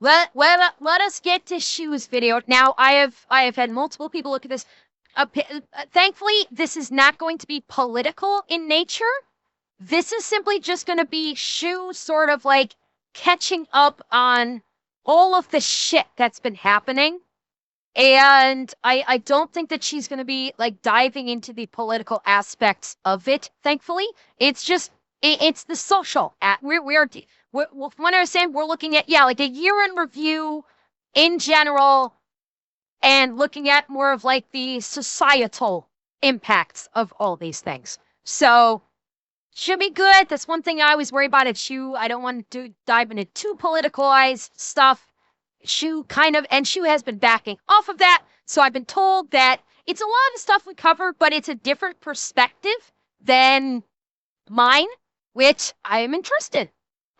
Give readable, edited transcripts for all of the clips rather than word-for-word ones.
let us get to Shoe's video. Now, I have had multiple people look at this. Thankfully, this is not going to be political in nature. This is simply just going to be Shoe sort of like catching up on all of the shit that's been happening. And I don't think that she's going to be like diving into the political aspects of it, thankfully. It's just, it's the social. From what I understand, we're looking at, like a year in review in general and looking at more of like the societal impacts of all these things. So, should be good. That's one thing I always worry about at Shoe. I don't want to dive into too politicalized stuff. Shoe has been backing off of that. So I've been told that it's a lot of the stuff we cover, but it's a different perspective than mine, which I am interested.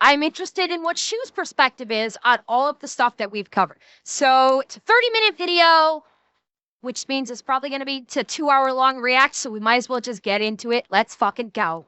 I'm interested in what Shoe's perspective is on all of the stuff that we've covered. So it's a 30-minute video, which means it's probably going to be a 2-hour-long react, so we might as well just get into it. Let's fucking go.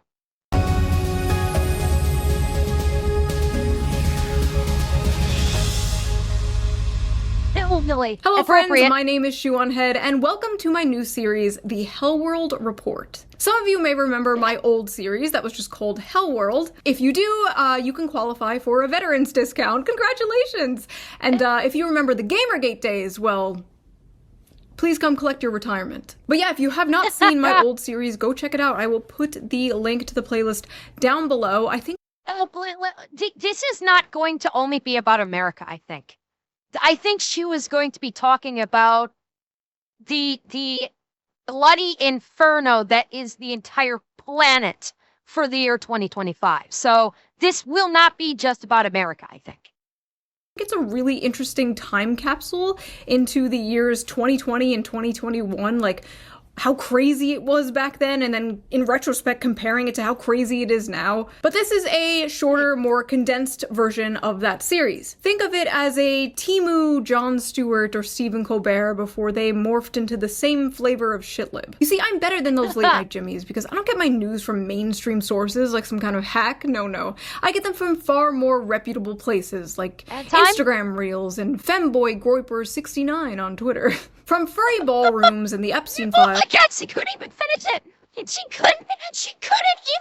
Hello friends, my name is ShoeOnHead, and welcome to my new series, The Hellworld Report. Some of you may remember my old series that was just called Hellworld. If you do, you can qualify for a veterans discount. Congratulations! And if you remember the Gamergate days, well, please come collect your retirement. But yeah, if you have not seen my old series, go check it out. I will put the link to the playlist down below. I think this is not going to only be about America, I think. I think Shoe is going to be talking about the bloody inferno that is the entire planet for the year 2025. So this will not be just about America, I think. It's a really interesting time capsule into the years 2020 and 2021, like how crazy it was back then, and then in retrospect comparing it to how crazy it is now. But this is a shorter, more condensed version of that series. Think of it as a Temu, Jon Stewart, or Stephen Colbert before they morphed into the same flavor of shitlib. You see, I'm better than those late night Jimmies because I don't get my news from mainstream sources like some kind of hack. No. I get them from far more reputable places like Instagram Reels and Femboy Groiper69 on Twitter. From furry ballrooms and the Epstein files. Oh my god, she couldn't even finish it! She couldn't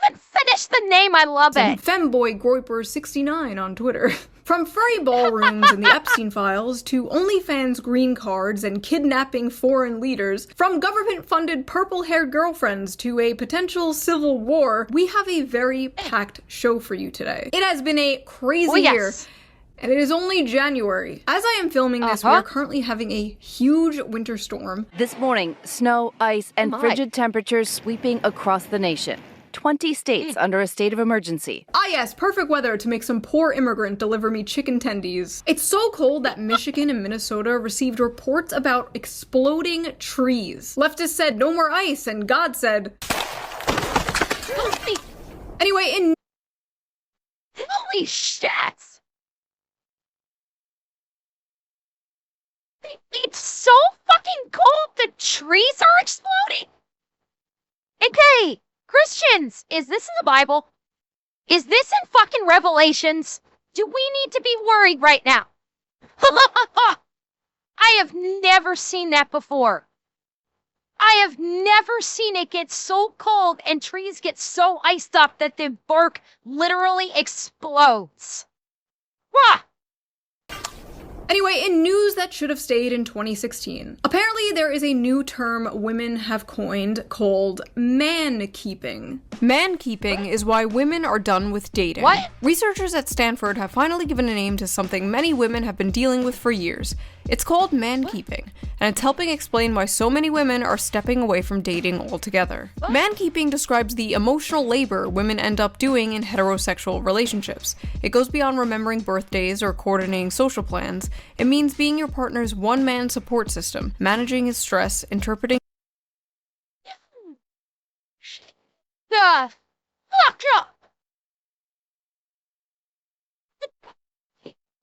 even finish the name, I love it! Femboy Groiper69 on Twitter. From furry ballrooms and the Epstein files to OnlyFans green cards and kidnapping foreign leaders, from government-funded purple-haired girlfriends to a potential civil war, we have a very packed show for you today. It has been a crazy year. And it is only January. As I am filming this, we are currently having a huge winter storm. This morning, snow, ice, and frigid temperatures sweeping across the nation. 20 states under a state of emergency. Ah yes, perfect weather to make some poor immigrant deliver me chicken tendies. It's so cold that Michigan and Minnesota received reports about exploding trees. Leftists said no more ice, and God said... Anyway, in... Holy shit! It's so fucking cold, the trees are exploding! Okay, Christians, is this in the Bible? Is this in fucking Revelations? Do we need to be worried right now? I have never seen that before. I have never seen it get so cold and trees get so iced up that the bark literally explodes. Wah! Anyway, in news that should have stayed in 2016, apparently there is a new term women have coined called man-keeping. Man-keeping is why women are done with dating. What? Researchers at Stanford have finally given a name to something many women have been dealing with for years. It's called man-keeping, and it's helping explain why so many women are stepping away from dating altogether. Man-keeping describes the emotional labor women end up doing in heterosexual relationships. It goes beyond remembering birthdays or coordinating social plans. It means being your partner's one-man support system, managing his stress, interpreting... Fuck up!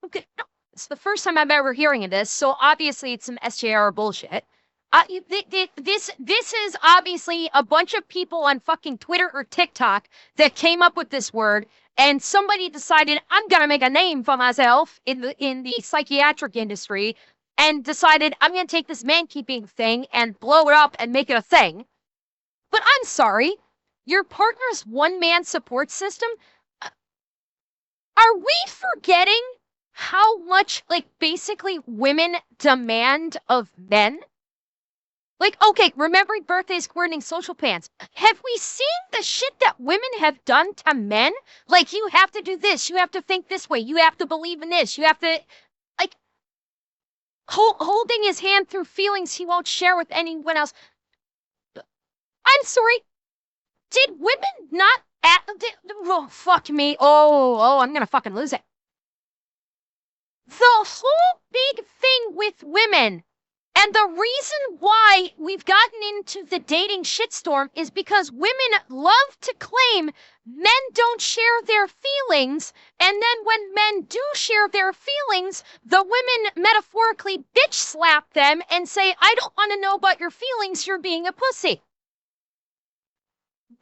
Okay, no, it's the first time I'm ever hearing of this, so obviously it's some SJR bullshit. This is obviously a bunch of people on fucking Twitter or TikTok that came up with this word, and somebody decided I'm gonna make a name for myself in the psychiatric industry, and decided I'm gonna take this man keeping thing and blow it up and make it a thing. But I'm sorry, your partner's one-man support system. Are we forgetting how much, like, basically women demand of men? Like, okay, remembering birthdays, coordinating social plans. Have we seen the shit that women have done to men? Like, you have to do this, you have to think this way, you have to believe in this, you have to, like, holding his hand through feelings he won't share with anyone else. I'm sorry, did women not oh, fuck me. Oh, I'm gonna fucking lose it. The whole big thing with women, and the reason why we've gotten into the dating shitstorm, is because women love to claim men don't share their feelings, and then when men do share their feelings, the women metaphorically bitch slap them and say, I don't want to know about your feelings, you're being a pussy.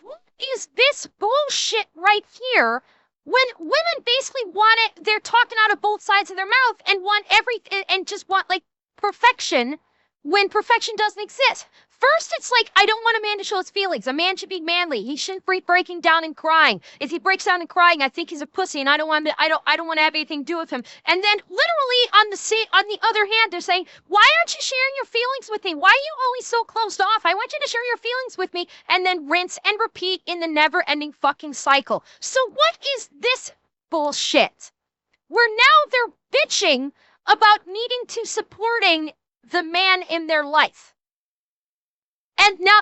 What is this bullshit right here? When women basically want it, they're talking out of both sides of their mouth and want everything and just want, like, perfection when perfection doesn't exist. First, it's like, I don't want a man to show his feelings. A man should be manly. He shouldn't be breaking down and crying. If he breaks down and crying, I think he's a pussy, and I don't want to have anything to do with him. And then, literally, on the other hand, they're saying, why aren't you sharing your feelings with me? Why are you always so closed off? I want you to share your feelings with me. And then rinse and repeat in the never-ending fucking cycle. So what is this bullshit? Where now they're bitching about needing to supporting the man in their life. And now,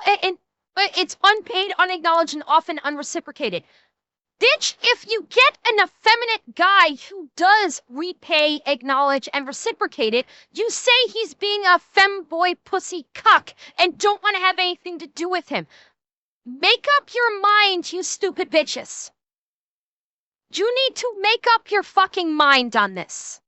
it's unpaid, unacknowledged, and often unreciprocated. Bitch, if you get an effeminate guy who does repay, acknowledge, and reciprocate it, you say he's being a femboy pussy cuck and don't want to have anything to do with him. Make up your mind, you stupid bitches. You need to make up your fucking mind on this.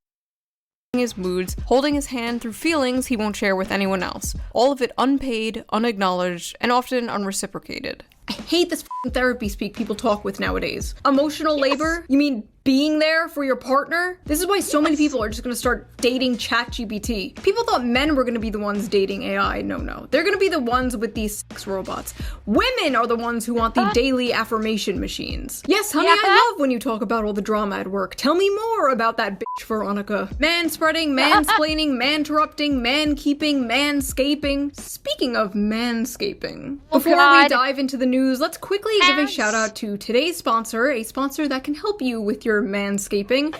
His moods, holding his hand through feelings he won't share with anyone else. All of it unpaid, unacknowledged, and often unreciprocated. I hate this therapy speak people talk with nowadays. Emotional labor? You mean being there for your partner? This is why so many people are just gonna start dating ChatGPT. People thought men were gonna be the ones dating AI. No. They're gonna be the ones with these sex robots. Women are the ones who want the daily affirmation machines. Yes, honey, I love when you talk about all the drama at work. Tell me more about that bitch Veronica. Man-spreading, mansplaining, man-interrupting, man-keeping, manscaping. Speaking of manscaping, before we dive into the news, let's quickly give a shout out to today's sponsor, a sponsor that can help you with your manscaping,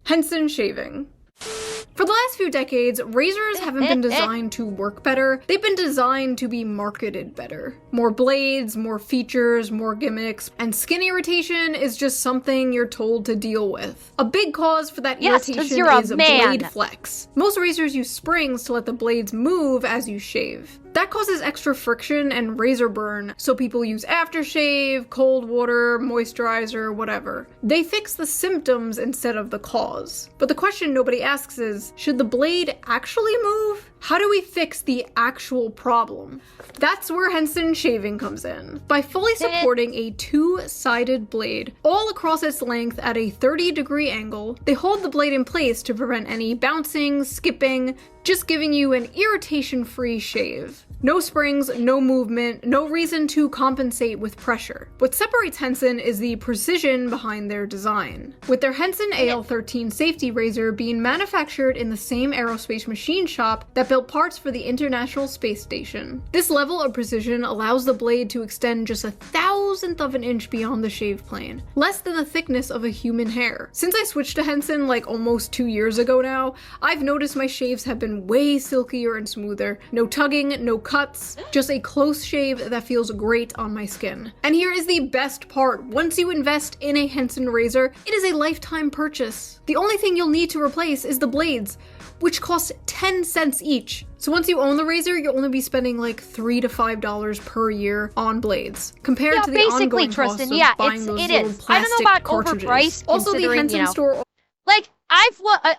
Henson Shaving. For the last few decades, razors haven't been designed to work better, they've been designed to be marketed better. More blades, more features, more gimmicks, and skin irritation is just something you're told to deal with. A big cause for that irritation is blade flex. Most razors use springs to let the blades move as you shave. That causes extra friction and razor burn, so people use aftershave, cold water, moisturizer, whatever. They fix the symptoms instead of the cause. But the question nobody asks is, should the blade actually move? How do we fix the actual problem? That's where Henson Shaving comes in. By fully supporting a two-sided blade all across its length at a 30-degree angle, they hold the blade in place to prevent any bouncing, skipping, just giving you an irritation-free shave. No springs, no movement, no reason to compensate with pressure. What separates Henson is the precision behind their design. With their Henson AL13 safety razor being manufactured in the same aerospace machine shop that built parts for the International Space Station. This level of precision allows the blade to extend just 1/1000th of an inch beyond the shave plane, less than the thickness of a human hair. Since I switched to Henson like almost 2 years ago now, I've noticed my shaves have been way silkier and smoother. No tugging, no cuts, just a close shave that feels great on my skin. And here is the best part. Once you invest in a Henson razor, it is a lifetime purchase. The only thing you'll need to replace is the blades, which cost 10 cents each. So once you own the razor, you'll only be spending like $3 to $5 per year on blades, compared to the ongoing cost of buying those little plastic cartridges. Overpriced, also, the Henson store. Like,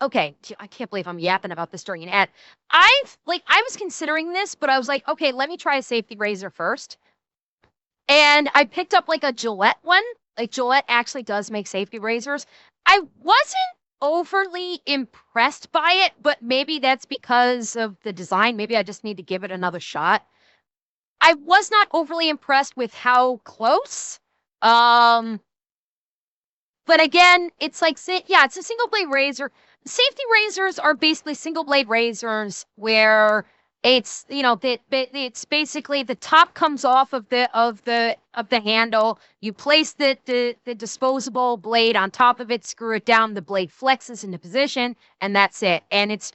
okay, I can't believe I'm yapping about this during an ad. I was considering this, but I was like, okay, let me try a safety razor first. And I picked up like a Gillette one, Like, Gillette actually does make safety razors. I wasn't overly impressed by it, but maybe that's because of the design. Maybe I just need to give it another shot. I was not overly impressed with how close. But again, it's like, yeah, it's a single blade razor. Safety razors are basically single blade razors where it's, you know, it's basically the top comes off of the handle. You place the disposable blade on top of it, screw it down, the blade flexes into position, and that's it. And it's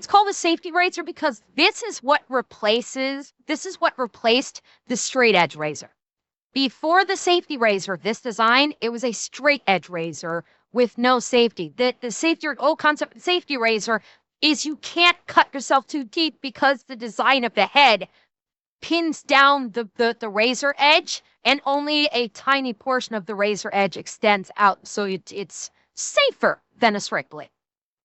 called a safety razor because this is what replaced the straight edge razor. Before the safety razor, this design, it was a straight edge razor with no safety. The whole concept of the safety razor is you can't cut yourself too deep because the design of the head pins down the razor edge, and only a tiny portion of the razor edge extends out, so it's safer than a straight blade.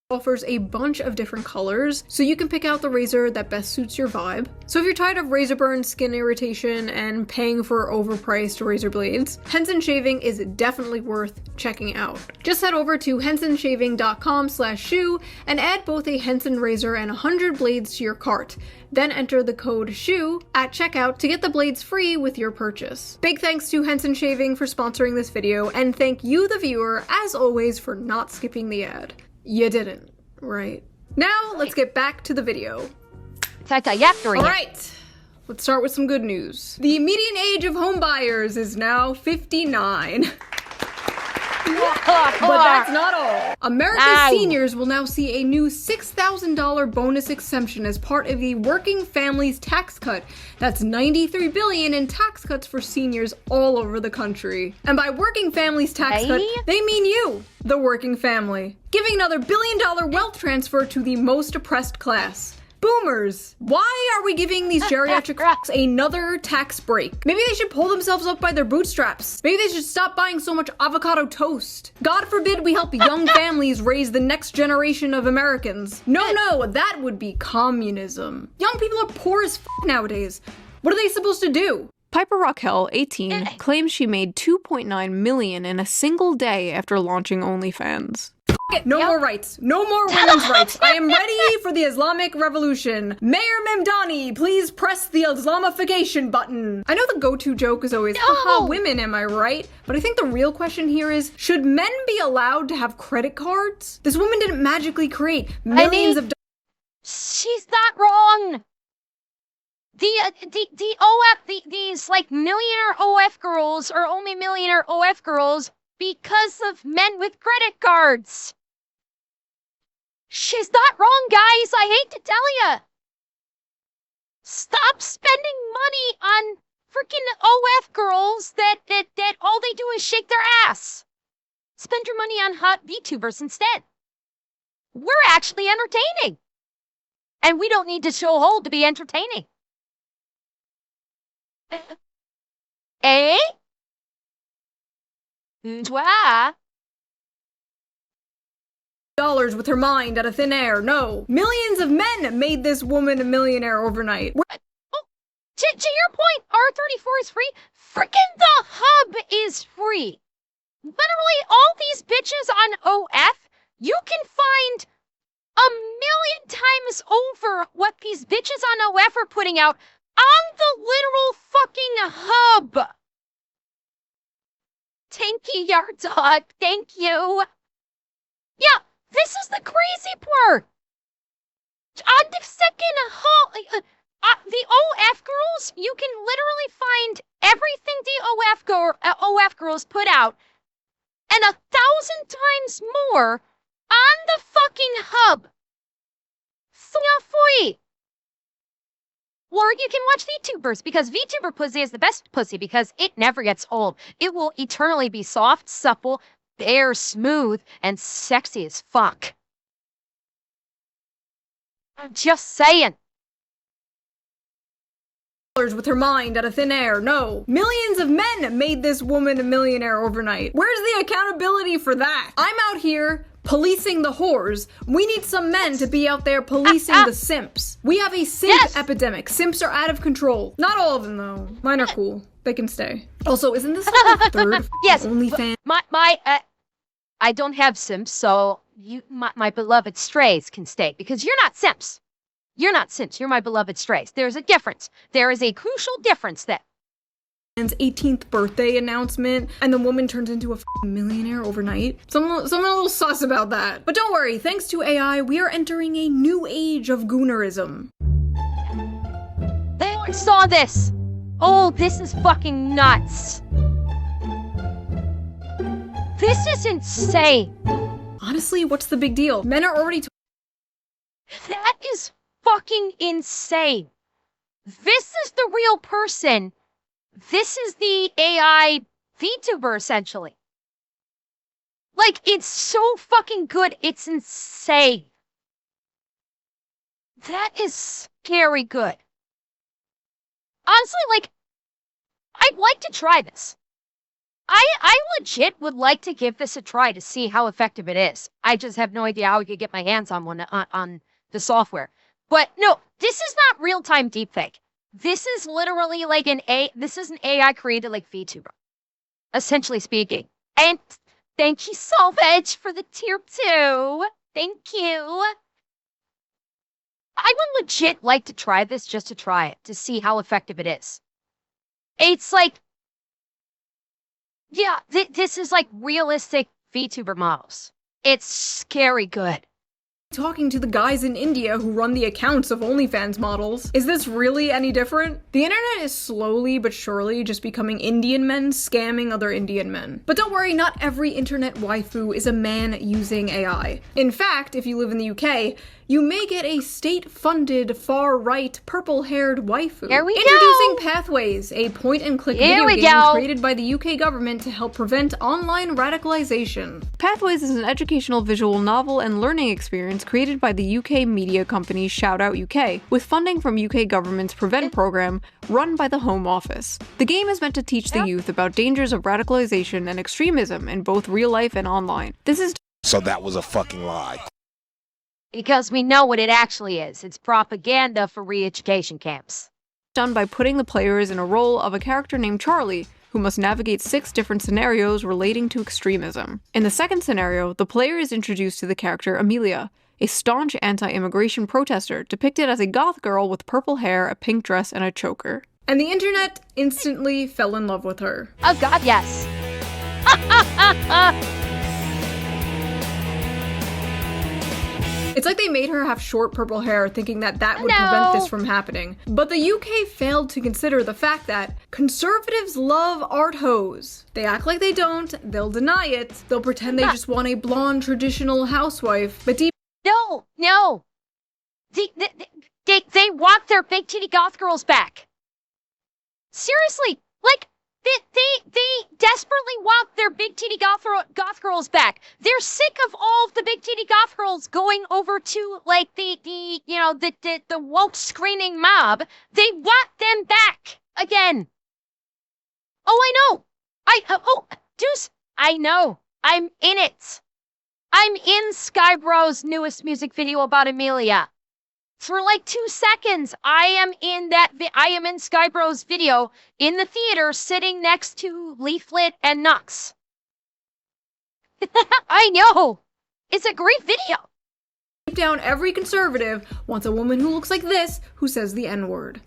Offers a bunch of different colors, so you can pick out the razor that best suits your vibe. So if you're tired of razor burn, skin irritation, and paying for overpriced razor blades, Henson Shaving is definitely worth checking out. Just head over to hensonshaving.com/shoe and add both a Henson razor and 100 blades to your cart. Then enter the code SHOE at checkout to get the blades free with your purchase. Big thanks to Henson Shaving for sponsoring this video, and thank you, the viewer, as always, for not skipping the ad. You didn't, right? Now, let's get back to the video. Alright, let's start with some good news. The median age of home buyers is now 59. But that's not all. America's seniors will now see a new $6,000 bonus exemption as part of the Working Families Tax Cut. That's $93 billion in tax cuts for seniors all over the country. And by Working Families Tax Cut, they mean you, the working family, giving another billion-dollar wealth transfer to the most oppressed class. Boomers! Why are we giving these geriatric f***s another tax break? Maybe they should pull themselves up by their bootstraps. Maybe they should stop buying so much avocado toast. God forbid we help young families raise the next generation of Americans. No, that would be communism. Young people are poor as f*** nowadays. What are they supposed to do? Piper Raquel, 18, claims she made $2.9 million in a single day after launching OnlyFans. No more rights. No more women's rights. I am ready for the Islamic Revolution. Mayor Memdani, please press the Islamification button. I know the go-to joke is always, haha, women, am I right? But I think the real question here is, should men be allowed to have credit cards? This woman didn't magically create millions of dollars. She's not wrong. These like millionaire OF girls are only millionaire OF girls because of men with credit cards. She's not wrong, guys. I hate to tell ya. Stop spending money on freaking OF girls that all they do is shake their ass. Spend your money on hot VTubers instead. We're actually entertaining. And we don't need to show hold to be entertaining. Eh? Wow. Dollars with her mind out of thin air. No. Millions of men made this woman a millionaire overnight. Oh, to your point, R34 is free. Frickin' the hub is free. Literally, all these bitches on OF, you can find a million times over what these bitches on OF are putting out on the literal fucking hub. Thank you, Yard Dog. Thank you. Yeah, this is the crazy part. On the second the OF girls, you can literally find everything the OF girls put out and 1,000 times more on the fucking hub. Fui. Or you can watch VTubers, because VTuber pussy is the best pussy because it never gets old. It will eternally be soft, supple, bare, smooth, and sexy as fuck. I'm just saying. With her mind out of thin air. No. Millions of men made this woman a millionaire overnight. Where's the accountability for that? I'm out here policing the whores. We need some men to be out there policing the simps. We have a simp epidemic. Simps are out of control. Not all of them, though. Mine are cool. They can stay. Also, isn't this like the third OnlyFans? I don't have simps, so my beloved strays can stay, because you're not simps. You're not simps. You're my beloved strays. There's a difference. There is a crucial difference there. 18th birthday announcement, and the woman turns into a millionaire overnight. Someone a little sus about that. But don't worry, thanks to AI, we are entering a new age of goonerism. I saw this. Oh, this is fucking nuts. This is insane. Honestly, what's the big deal? Men are already that is fucking insane. This is the real person. This is the AI VTuber, essentially. Like, it's so fucking good. It's insane. That is scary good. Honestly, like, I'd like to try this. I legit would like to give this a try to see how effective it is. I just have no idea how I could get my hands on one on the software. But no, this is not real-time deepfake. This is literally like this is an AI created like VTuber, essentially speaking. And thank you so much for the tier 2. Thank you. I would legit like to try this just to try it, to see how effective it is. It's like, yeah, this is like realistic VTuber models. It's scary good. Talking to the guys in India who run the accounts of OnlyFans models. Is this really any different? The internet is slowly but surely just becoming Indian men scamming other Indian men. But don't worry, not every internet waifu is a man using AI. In fact, if you live in the UK, you may get a state-funded, far-right, purple-haired waifu. Here we Introducing go. Pathways, a point-and-click video game created by the UK government to help prevent online radicalization. Pathways is an educational visual novel and learning experience created by the UK media company Shoutout UK, with funding from UK government's Prevent program run by the Home Office. The game is meant to teach the youth about dangers of radicalization and extremism in both real life and online. So that was a fucking lie. Because we know what it actually is. It's propaganda for re-education camps. Done by putting the players in a role of a character named Charlie, who must navigate 6 different scenarios relating to extremism. In the second scenario, the player is introduced to the character Amelia, a staunch anti-immigration protester depicted as a goth girl with purple hair, a pink dress, and a choker. And the internet instantly fell in love with her. Oh god, yes. It's like they made her have short purple hair thinking that would prevent this from happening. But the UK failed to consider the fact that conservatives love art hoes. They act like they don't, they'll deny it, they'll pretend they just want a blonde traditional housewife, but deep— No. They want their big titty goth girls back. Seriously, like, they desperately want their big titty goth girls back. They're sick of all of the big titty goth girls going over to like the woke screening mob. They want them back again. Oh, I know. Deuce, I know. I'm in it. I'm in Skybro's newest music video about Amelia. For like 2 seconds, I am in Skybro's video in the theater sitting next to Leaflet and Nux. I know. It's a great video. Deep down, every conservative wants a woman who looks like this, who says the N-word.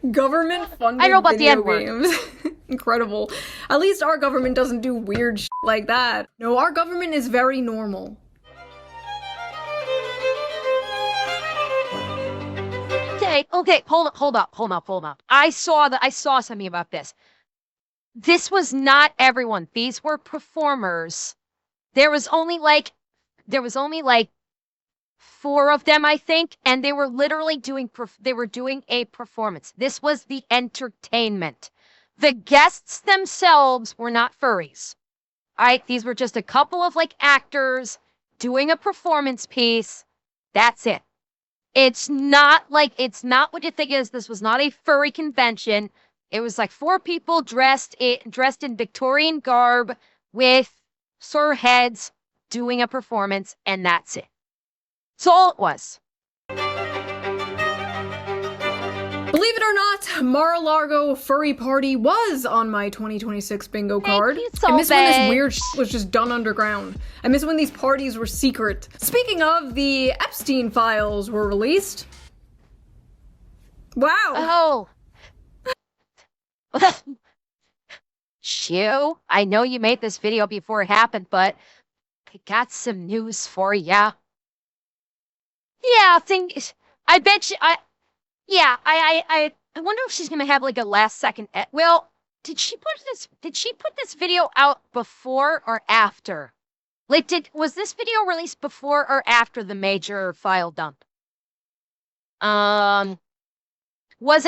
Government-funded I know about the video N-word. games. Incredible. At least our government doesn't do weird shit like that. No, our government is very normal. Okay, hold up. I saw something about this. This was not everyone. These were performers. There was only like 4 of them, I think, and they were literally doing a performance. This was the entertainment. The guests themselves were not furries. These were just a couple of like actors doing a performance piece. That's it. It's not what you think it is. This was not a furry convention. It was like 4 people dressed in Victorian garb with sore heads doing a performance, and that's it. That's all it was. Believe it or not, Mar-a-Lago Furry Party was on my 2026 bingo card. I miss when this weird shit was just done underground. I miss when these parties were secret. Speaking of, the Epstein files were released. Wow. Oh. Shue, I know you made this video before it happened, but I got some news for ya. Yeah, I bet you, I wonder if she's gonna have like a last second. Well, did she put this video out before or after? Like, was this video released before or after the major file dump? Was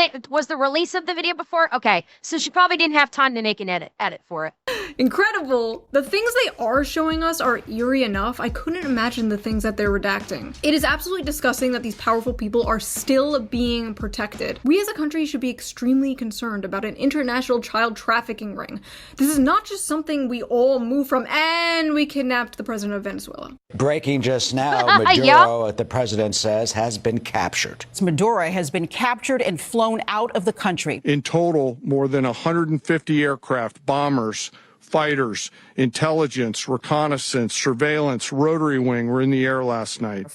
the release of the video before? Okay, so she probably didn't have time to make an edit for it. Incredible! The things they are showing us are eerie enough. I couldn't imagine the things that they're redacting. It is absolutely disgusting that these powerful people are still being protected. We as a country should be extremely concerned about an international child trafficking ring. This is not just something we all move from, and we kidnapped the president of Venezuela. Breaking just now, Maduro, the president says, has been captured. Maduro has been captured and flown out of the country. In total, more than 150 aircraft, bombers, fighters, intelligence, reconnaissance, surveillance, rotary wing were in the air last night.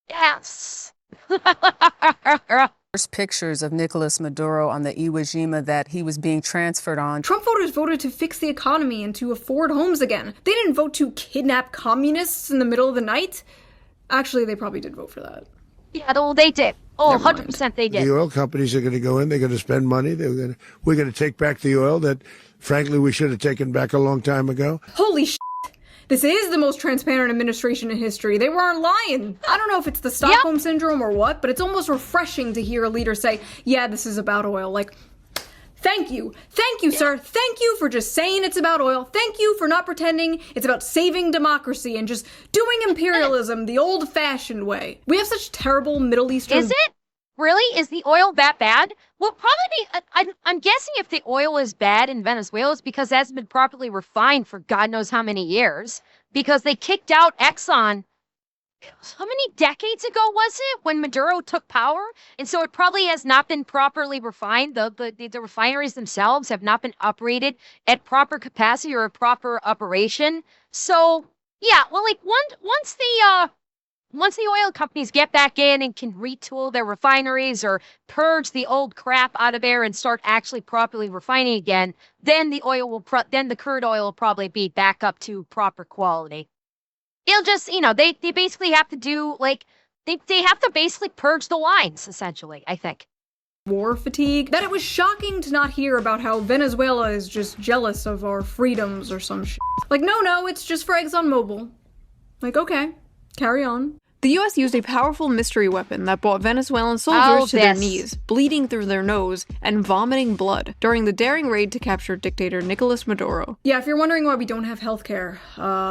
Yes. First pictures of Nicolas Maduro on the Iwo Jima that he was being transferred on. Trump voters voted to fix the economy and to afford homes again. They didn't vote to kidnap communists in the middle of the night. Actually, they probably did vote for that. Yeah, well, they did. Oh, 100% they did. The oil companies are going to go in. They're going to spend money. We're going to take back the oil that, frankly, we should have taken back a long time ago. Holy shit. This is the most transparent administration in history. They weren't lying. I don't know if it's the Stockholm Syndrome or what, but it's almost refreshing to hear a leader say, yeah, this is about oil. Like, thank you. Thank you, sir. Thank you for just saying it's about oil. Thank you for not pretending it's about saving democracy and just doing imperialism the old-fashioned way. We have such terrible Middle Eastern... Is it? Really? Is the oil that bad? Well, probably, I'm guessing if the oil is bad in Venezuela, it's because it hasn't been properly refined for God knows how many years. Because they kicked out Exxon, how many decades ago was it, when Maduro took power? And so it probably has not been properly refined. The refineries themselves have not been operated at proper capacity or a proper operation. So, yeah, well, like, once the oil companies get back in and can retool their refineries or purge the old crap out of there and start actually properly refining again, then the crude oil will probably be back up to proper quality. It'll just, they basically have to do, like, they have to basically purge the lines, essentially, I think. War fatigue, that it was shocking to not hear about how Venezuela is just jealous of our freedoms or some shit. Like, no, it's just for ExxonMobil. Like, okay, carry on. The US used a powerful mystery weapon that brought Venezuelan soldiers to their knees, bleeding through their nose and vomiting blood during the daring raid to capture dictator Nicolas Maduro. Yeah, if you're wondering why we don't have healthcare,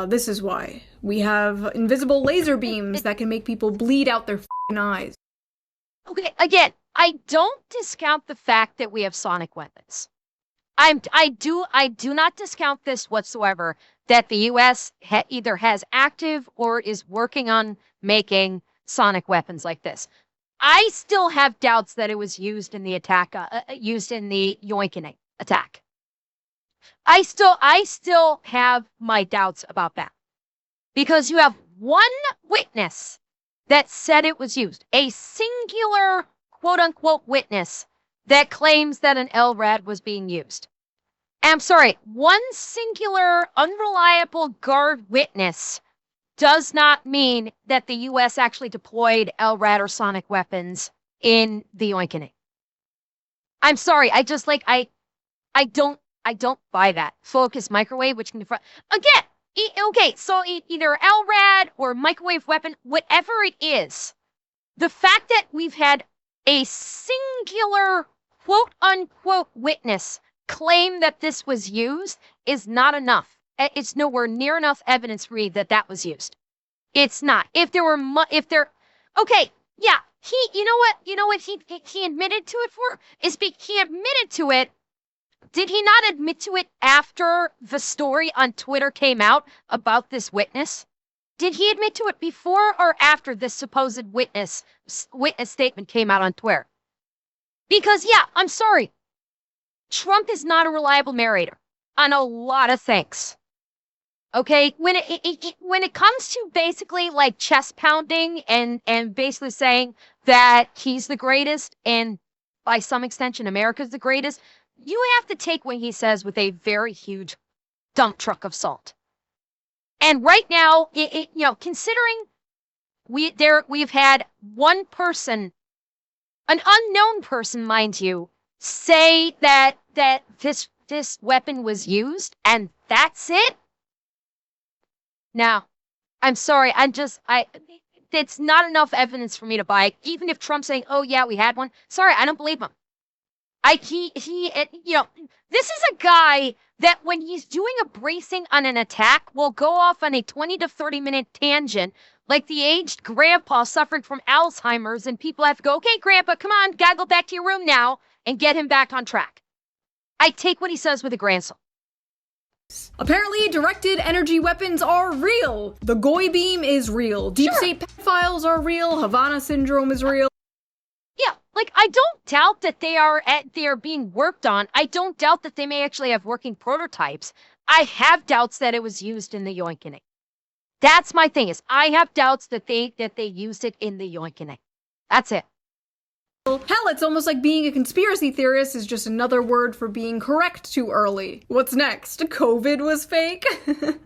this is why. We have invisible laser beams that can make people bleed out their f***ing eyes. Okay, again, I don't discount the fact that we have sonic weapons. I do not discount this whatsoever, that the US either has active or is working on making sonic weapons like this. I still have doubts that it was used in the attack, used in the Yoinkin attack. I still have my doubts about that. Because you have one witness that said it was used. A singular, quote-unquote, witness that claims that an LRAD was being used. And I'm sorry, one singular, unreliable guard witness does not mean that the U.S. actually deployed LRAD or sonic weapons in the Yoinkin. I'm sorry, I don't buy that. Focus microwave, which can again, okay, so either LRAD or microwave weapon, whatever it is, the fact that we've had a singular quote-unquote witness claim that this was used is not enough. It's nowhere near enough evidence for me that was used. It's not. Okay, yeah, you know what he admitted to it for? He admitted to it Did he not admit to it after the story on Twitter came out about this witness? Did he admit to it before or after this supposed witness statement came out on Twitter? Because, yeah, I'm sorry. Trump is not a reliable narrator on a lot of things. Okay, when it comes to basically like chest pounding and basically saying that he's the greatest and by some extension America's the greatest, you have to take what he says with a very huge dump truck of salt. And right now, considering we've had one person, an unknown person, mind you, say that this weapon was used, and that's it. Now, I'm sorry, it's not enough evidence for me to buy it. Even if Trump's saying, "Oh yeah, we had one," sorry, I don't believe him. This is a guy that when he's doing a bracing on an attack will go off on a 20 to 30 minute tangent like the aged grandpa suffering from Alzheimer's, and people have to go, "Okay, grandpa, come on, gotta go back to your room now," and get him back on track. I take what he says with a grain of salt. Apparently, directed energy weapons are real. The Goy beam is real. Deep state pedophiles are real. Havana syndrome is real. Yeah, like I don't doubt that they are being worked on. I don't doubt that they may actually have working prototypes. I have doubts that it was used in the yoinking. That's my thing, is I have doubts that they used it in the yoinking. That's it. Hell, it's almost like being a conspiracy theorist is just another word for being correct too early. What's next? COVID was fake?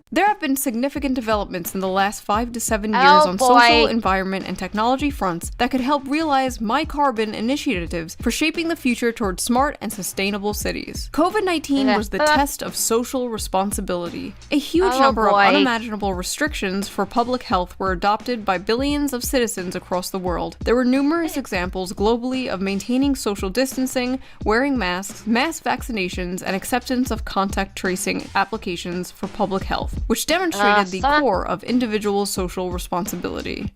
There have been significant developments in the last 5 to 7 years on social, environment, and technology fronts that could help realize My Carbon initiatives for shaping the future towards smart and sustainable cities. COVID-19 was the test of social responsibility. A huge number of unimaginable restrictions for public health were adopted by billions of citizens across the world. There were numerous examples globally of maintaining social distancing, wearing masks, mass vaccinations, and acceptance of contact tracing applications for public health, which demonstrated the core of individual social responsibility.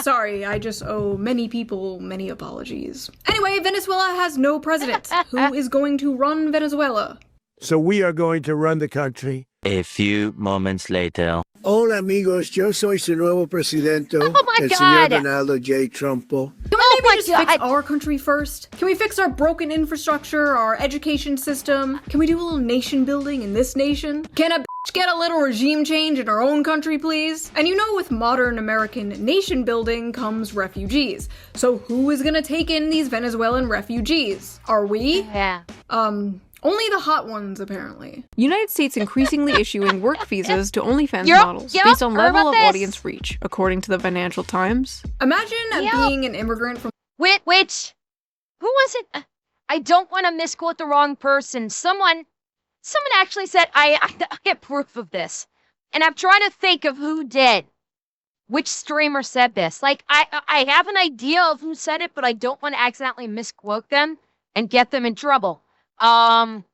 Sorry, I just owe many people many apologies. Anyway, Venezuela has no president. Who is going to run Venezuela? So we are going to run the country. A few moments later. Hola amigos, yo soy su nuevo presidente, el señor Donald J. Trumpo. Can we maybe just fix our country first? Can we fix our broken infrastructure, our education system? Can we do a little nation building in this nation? Can a bitch get a little regime change in our own country, please? And with modern American nation building comes refugees. So who is gonna take in these Venezuelan refugees? Are we? Yeah. Only the hot ones, apparently. United States increasingly issuing work visas to OnlyFans models based on level of audience reach, according to the Financial Times. Imagine being an immigrant from... Which? Who was it? I don't want to misquote the wrong person. Someone actually said, I get proof of this. And I'm trying to think of who did. Which streamer said this? Like, I have an idea of who said it, but I don't want to accidentally misquote them and get them in trouble. Wasn't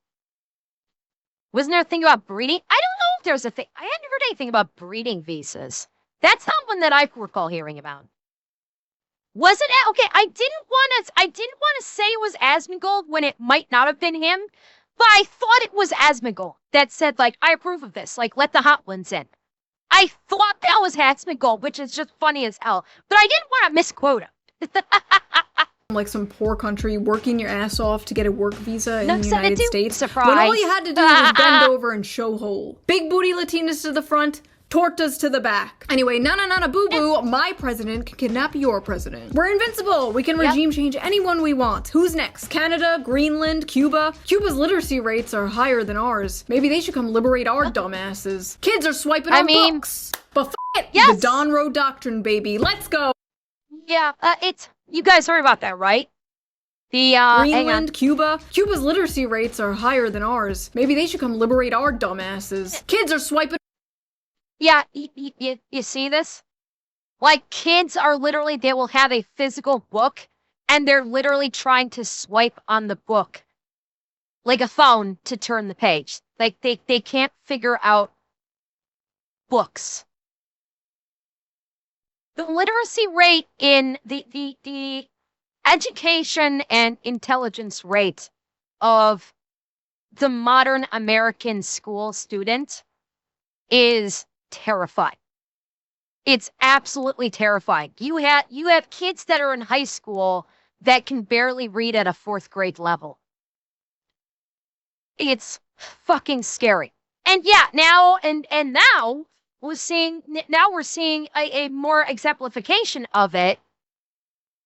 there a thing about breeding? I don't know if there's a thing. I hadn't heard anything about breeding visas. That's not one that I recall hearing about. Was it? Okay, I didn't want to say it was Asmongold when it might not have been him, but I thought it was Asmongold that said, like, I approve of this. Like, let the hot ones in. I thought that was Asmongold, which is just funny as hell. But I didn't want to misquote him. Like some poor country working your ass off to get a work visa in the United States. Surprise. When all you had to do was bend over and show hole. Big booty Latinas to the front, tortas to the back. Anyway, na boo-boo, my president can kidnap your president. We're invincible. We can regime change anyone we want. Who's next? Canada, Greenland, Cuba? Cuba's literacy rates are higher than ours. Maybe they should come liberate our dumbasses. Kids are swiping on books. But it, the Don Road Doctrine, baby. Let's go. Yeah, you guys heard about that, right? The, Greenland, Cuba? Cuba's literacy rates are higher than ours. Maybe they should come liberate our dumbasses. Kids are swiping... Yeah, you see this? Like, kids are literally, they will have a physical book, and they're literally trying to swipe on the book. Like a phone to turn the page. Like, they can't figure out books. The literacy rate in the education and intelligence rate of the modern American school student is terrifying. It's absolutely terrifying. You have kids that are in high school that can barely read at a 4th grade level. It's fucking scary. And yeah, now we're seeing a more exemplification of it,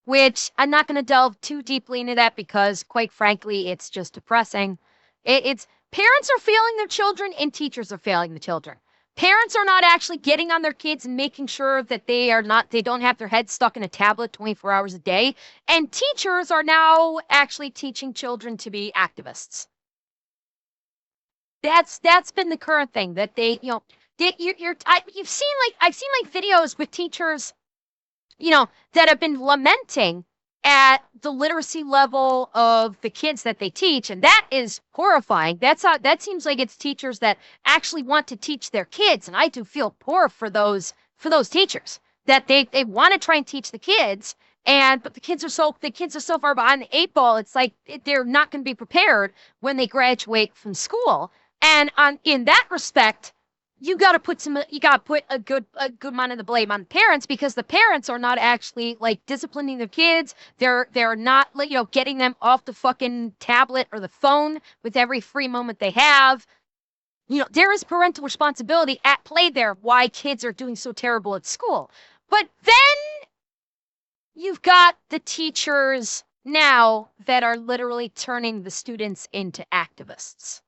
which I'm not going to delve too deeply into that because, quite frankly, it's just depressing. It's parents are failing their children and teachers are failing the children. Parents are not actually getting on their kids and making sure that they don't have their heads stuck in a tablet 24 hours a day. And teachers are now actually teaching children to be activists. That's been the current thing that I've seen videos with teachers, that have been lamenting at the literacy level of the kids that they teach, and that is horrifying. That seems like it's teachers that actually want to teach their kids, and I do feel poor for those teachers that they want to try and teach the kids, but the kids are so far behind the 8 ball. It's like they're not going to be prepared when they graduate from school. And in that respect, you got to put a good amount of the blame on the parents, because the parents are not actually disciplining their kids. They're not getting them off the fucking tablet or the phone with every free moment they have. There is parental responsibility at play there, why kids are doing so terrible at school. But then you've got the teachers now that are literally turning the students into activists.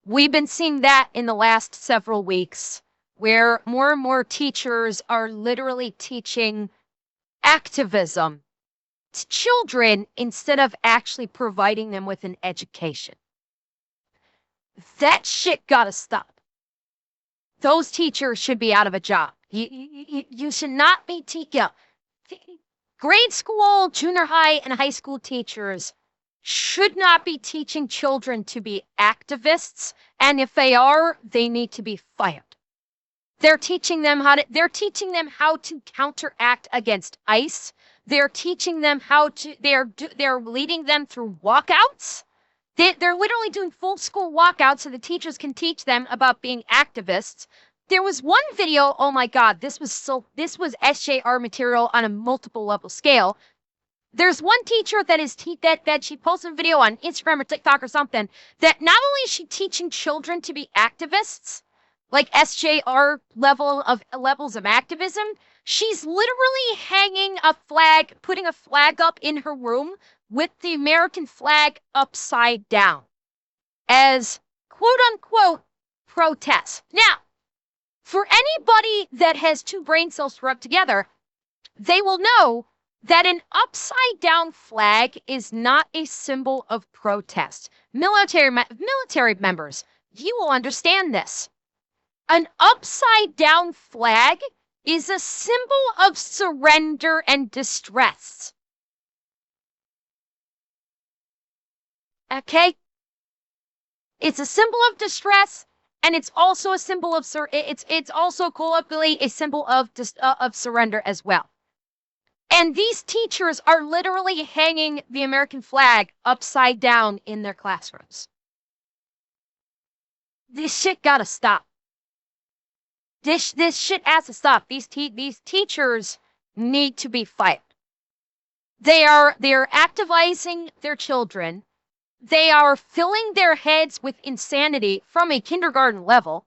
We've been seeing that in the last several weeks, where more and more teachers are literally teaching activism to children instead of actually providing them with an education. That shit gotta stop. Those teachers should be out of a job. You should not be teaching. Grade school, junior high, and high school teachers should not be teaching children to be activists, and if they are, they need to be fired. They're teaching them how to counteract against ICE. They're teaching them they're leading them through walkouts. They're literally doing full school walkouts so the teachers can teach them about being activists. There was one video, oh my God, this was SJR material on a multiple level scale. There's one teacher that she posted a video on Instagram or TikTok or something, that not only is she teaching children to be activists, like SJR levels of activism, she's literally hanging a flag, putting a flag up in her room with the American flag upside down as quote unquote protest. Now, for anybody that has 2 brain cells rubbed together, they will know that an upside-down flag is not a symbol of protest. Military members, you will understand this. An upside-down flag is a symbol of surrender and distress. Okay? It's a symbol of distress, and it's also a symbol of it's also colloquially a symbol of surrender as well. And these teachers are literally hanging the American flag upside down in their classrooms. This shit gotta stop. This shit has to stop. These teachers need to be fired. They are activizing their children. They are filling their heads with insanity from a kindergarten level.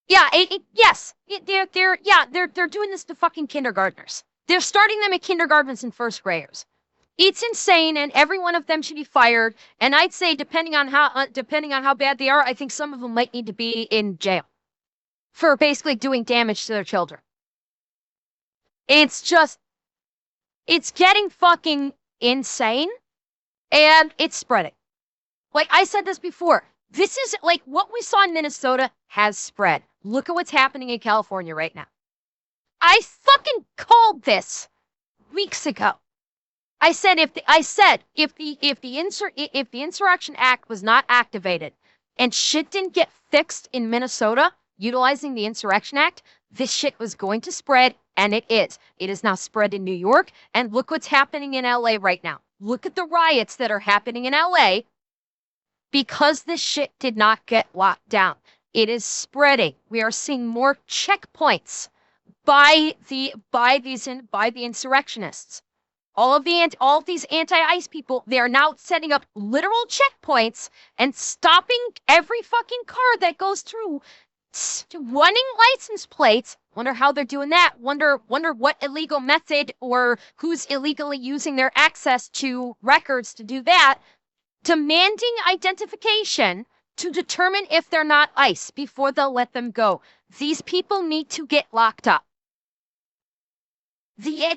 Yeah, they're doing this to fucking kindergartners. They're starting them at kindergartners and 1st graders. It's insane, and every one of them should be fired. And I'd say, depending on how bad they are, I think some of them might need to be in jail for basically doing damage to their children. It's getting fucking insane, and it's spreading. Like I said this before, this is like what we saw in Minnesota has spread. Look at what's happening in California right now. I fucking called this weeks ago. I said if the Insurrection Act was not activated and shit didn't get fixed in Minnesota utilizing the Insurrection Act, this shit was going to spread, and it is. It is now spread in New York, and look what's happening in LA right now. Look at the riots that are happening in LA. because this shit did not get locked down. It is spreading. We are seeing more checkpoints by the insurrectionists. All of these anti-ICE people, they are now setting up literal checkpoints and stopping every fucking car that goes through, running license plates. Wonder how they're doing that. Wonder what illegal method or who's illegally using their access to records to do that. Demanding identification to determine if they're not ICE before they'll let them go. These people need to get locked up. The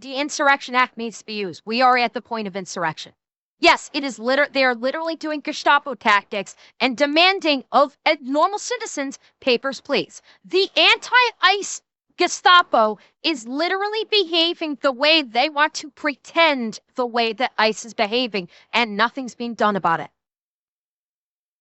Insurrection Act needs to be used. We are at the point of insurrection. Yes, it is they are literally doing Gestapo tactics and demanding of normal citizens, papers, please. The anti-ICE Gestapo is literally behaving the way they want to pretend the way that ICE is behaving, and nothing's being done about it.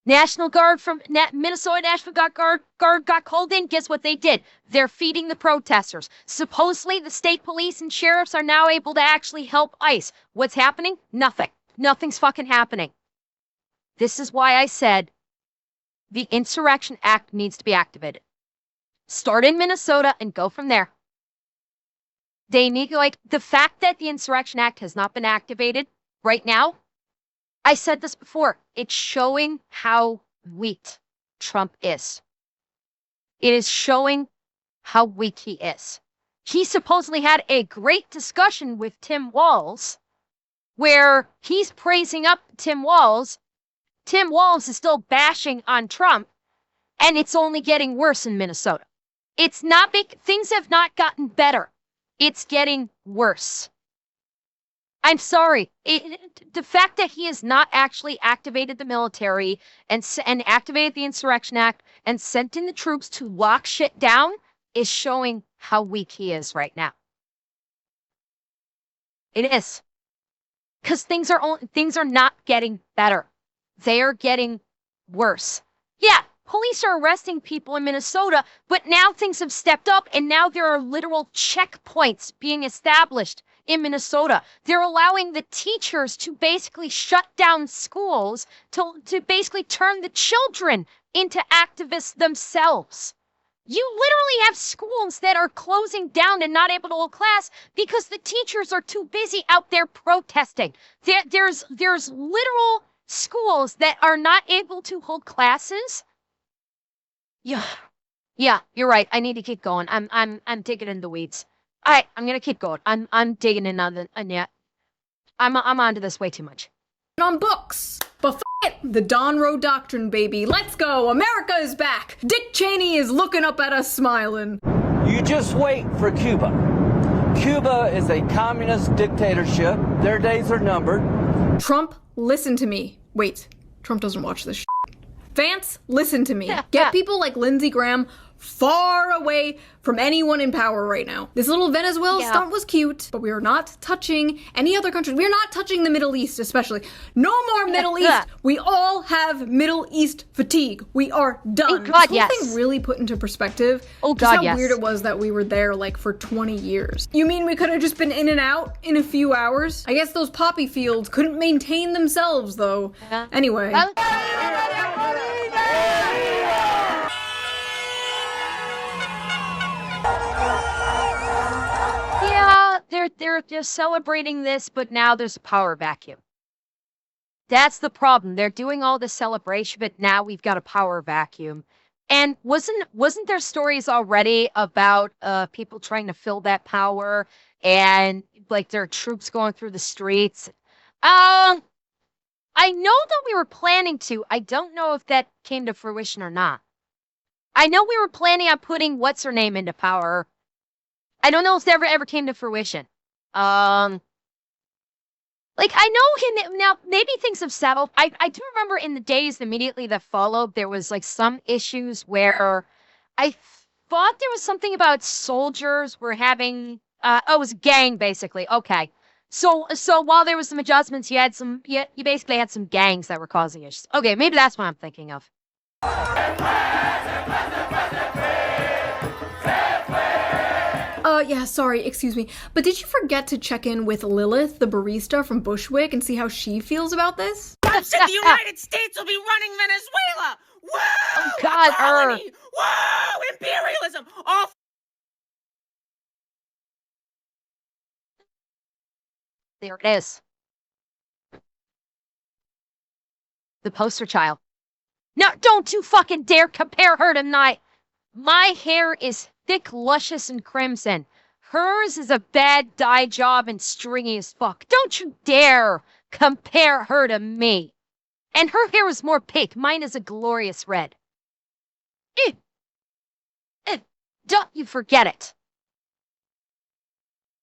National Guard from Minnesota National Guard got called in. Guess what they did? They're feeding the protesters. Supposedly, the state police and sheriffs are now able to actually help ICE. What's happening? Nothing. Nothing's fucking happening. This is why I said the Insurrection Act needs to be activated. Start in Minnesota and go from there. They need, the fact that the Insurrection Act has not been activated right now, I said this before, it's showing how weak Trump is. It is showing how weak he is. He supposedly had a great discussion with Tim Walz, where he's praising up Tim Walz. Tim Walz is still bashing on Trump, and it's only getting worse in Minnesota. It's not big. Things have not gotten better. It's getting worse. I'm sorry. The fact that he has not actually activated the military and activated the Insurrection Act and sent in the troops to lock shit down is showing how weak he is right now. It is. Because things are not getting better. They are getting worse. Yeah, police are arresting people in Minnesota, but now things have stepped up and now there are literal checkpoints being established in Minnesota. They're allowing the teachers to basically shut down schools to basically turn the children into activists themselves. You literally have schools that are closing down and not able to hold class because the teachers are too busy out there protesting. There's literal schools that are not able to hold classes. Yeah, you're right. I need to keep going. I'm digging in the weeds. All right, I'm gonna keep going. I'm digging in on the I'm onto this way too much. On books, but it, the Don Roe Doctrine, baby. Let's go. America is back. Dick Cheney is looking up at us smiling. You just wait for Cuba. Cuba is a communist dictatorship. Their days are numbered. Trump, listen to me. Wait, Trump doesn't watch this shit. Vance, listen to me. Get people like Lindsey Graham far away from anyone in power right now. This little Venezuela stunt was cute, but we are not touching any other countries. We are not touching the Middle East, especially. No more Middle East. We all have Middle East fatigue. We are done. God, this whole thing really put into perspective just how weird it was that we were there like for 20 years. You mean we could have just been in and out in a few hours? I guess those poppy fields couldn't maintain themselves though. Anyway. They're celebrating this, but now there's a power vacuum. That's the problem. They're doing all this celebration, but now we've got a power vacuum. And wasn't there stories already about people trying to fill that power and like their troops going through the streets? I know that we were planning to. I don't know if that came to fruition or not. I know we were planning on putting what's her name into power. I don't know if it ever came to fruition. I know now maybe things have settled. I do remember in the days immediately that followed, there was like some issues where I thought there was something about soldiers were having, it was a gang basically. Okay. So while there was some adjustments, you basically had some gangs that were causing issues. Okay, maybe that's what I'm thinking of. Yeah, sorry, excuse me. But did you forget to check in with Lilith, the barista from Bushwick, and see how she feels about this? Trump said the United States will be running Venezuela. Whoa! Oh, God, colony. Whoa! Imperialism. All there it is. The poster child. No, don't you fucking dare compare her to my hair is thick, luscious, and crimson. Hers is a bad dye job and stringy as fuck. Don't you dare compare her to me. And her hair is more pink. Mine is a glorious red. Don't you forget it.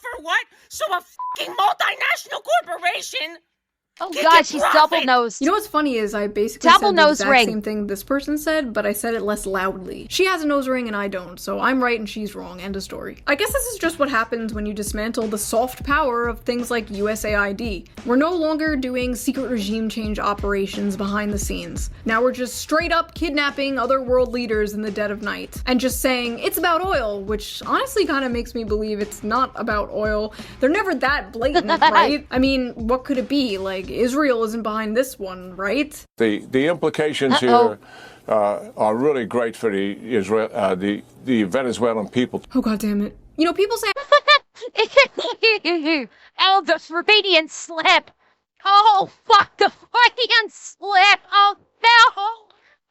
for what? So a fucking multinational corporation. Oh God, she's double-nosed. You know what's funny is I basically said the exact same thing this person said, but I said it less loudly. She has a nose ring and I don't, so I'm right and she's wrong. End of story. I guess this is just what happens when you dismantle the soft power of things like USAID. We're no longer doing secret regime change operations behind the scenes. Now we're just straight up kidnapping other world leaders in the dead of night and just saying it's about oil, which honestly kind of makes me believe it's not about oil. They're never that blatant, right? I mean, what could it be? Like, Israel isn't behind this one, right? The implications here are really great for the Venezuelan people. Oh God damn it! You know, people say, "Oh, the Freudian slip! Oh fuck, the Freudian slip! Oh no!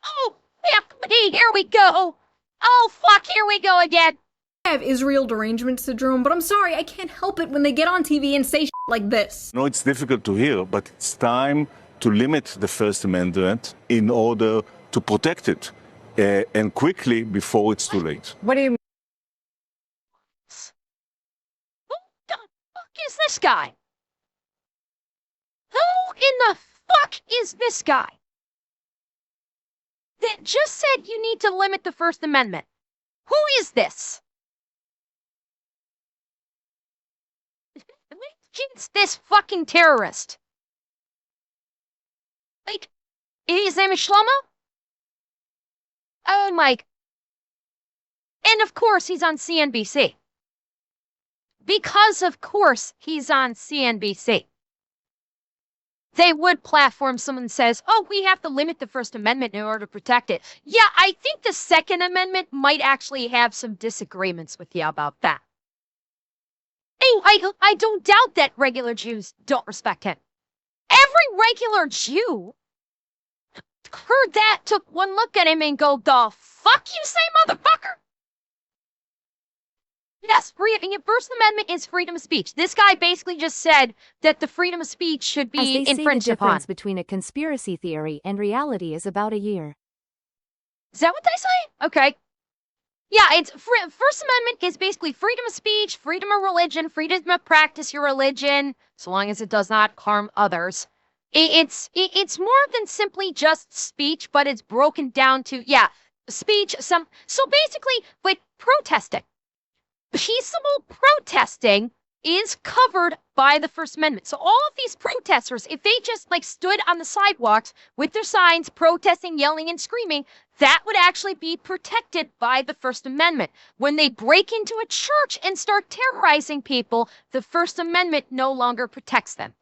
Oh fuck me! Here we go! Oh fuck! Here we go again!" I have Israel derangement syndrome, but I'm sorry, I can't help it when they get on TV and say shit like this. No, it's difficult to hear, but it's time to limit the First Amendment in order to protect it, and quickly before it's too late. What do you mean? Who the fuck is this guy? Who in the fuck is this guy? That just said you need to limit the First Amendment. Who is this? It's this fucking terrorist. Like, his name is Shlomo? Oh, Mike. And of course, he's on CNBC. Because of course, he's on CNBC. They would platform someone that says, oh, we have to limit the First Amendment in order to protect it. Yeah, I think the Second Amendment might actually have some disagreements with you about that. I don't doubt that regular Jews don't respect him. Every regular Jew heard that, took one look at him and go, the fuck you say, motherfucker? Yes, First Amendment is freedom of speech. This guy basically just said that the freedom of speech should be infringed the upon. difference between a conspiracy theory and reality is about a year. Is that what they say? Okay. Yeah, it's First Amendment is basically freedom of speech, freedom of religion, freedom to practice your religion, so long as it does not harm others. It's more than simply just speech, but it's broken down to, yeah, speech. So basically, with protesting, peaceable protesting is covered by the First Amendment. So all of these protesters, if they just like stood on the sidewalks with their signs protesting, yelling, and screaming, that would actually be protected by the First Amendment. When they break into a church and start terrorizing people, the First Amendment no longer protects them.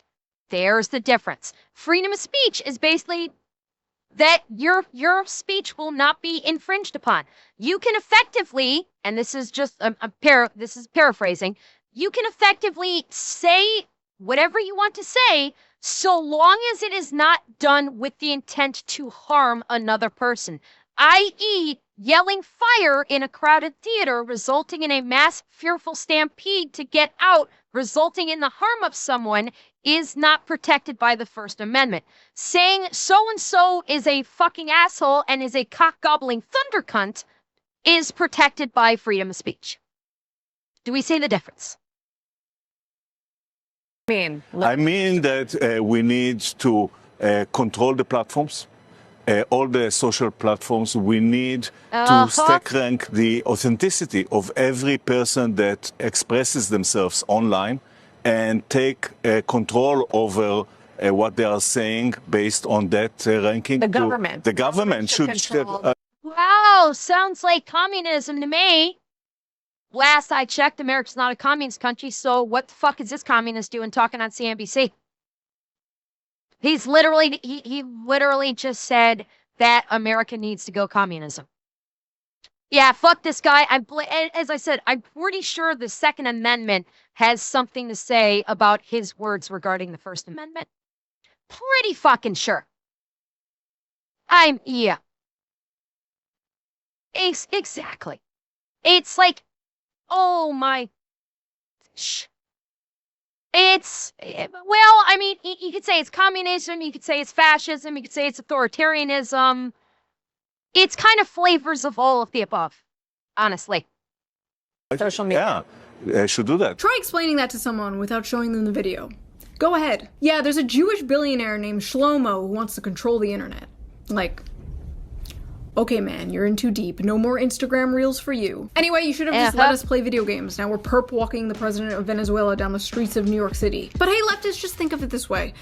There's the difference. Freedom of speech is basically that your speech will not be infringed upon. You can effectively, and this is just this is paraphrasing, you can effectively say whatever you want to say so long as it is not done with the intent to harm another person, i.e. yelling fire in a crowded theater resulting in a mass fearful stampede to get out, resulting in the harm of someone, is not protected by the First Amendment. Saying so-and-so is a fucking asshole and is a cock-gobbling thunder cunt is protected by freedom of speech. Do we see the difference? I mean that we need to control the platforms, all the social platforms. We need to stack rank the authenticity of every person that expresses themselves online and take control over what they are saying based on that ranking. The government. The government should. Wow, sounds like communism to me. Last I checked, America's not a communist country, so what the fuck is this communist doing talking on CNBC? He literally just said that America needs to go communism. Yeah, fuck this guy. As I said, I'm pretty sure the Second Amendment has something to say about his words regarding the First Amendment. Pretty fucking sure. Yeah. Exactly. It's like, oh my. Well, I mean, you could say it's communism, you could say it's fascism, you could say it's authoritarianism. It's kind of flavors of all of the above, honestly. Social media. Yeah, should do that. Try explaining that to someone without showing them the video. Go ahead. Yeah, there's a Jewish billionaire named Shlomo who wants to control the internet. Like, okay man, you're in too deep. No more Instagram reels for you. Anyway, you should have just let us play video games. Now we're perp walking the president of Venezuela down the streets of New York City. But hey, leftists, just think of it this way.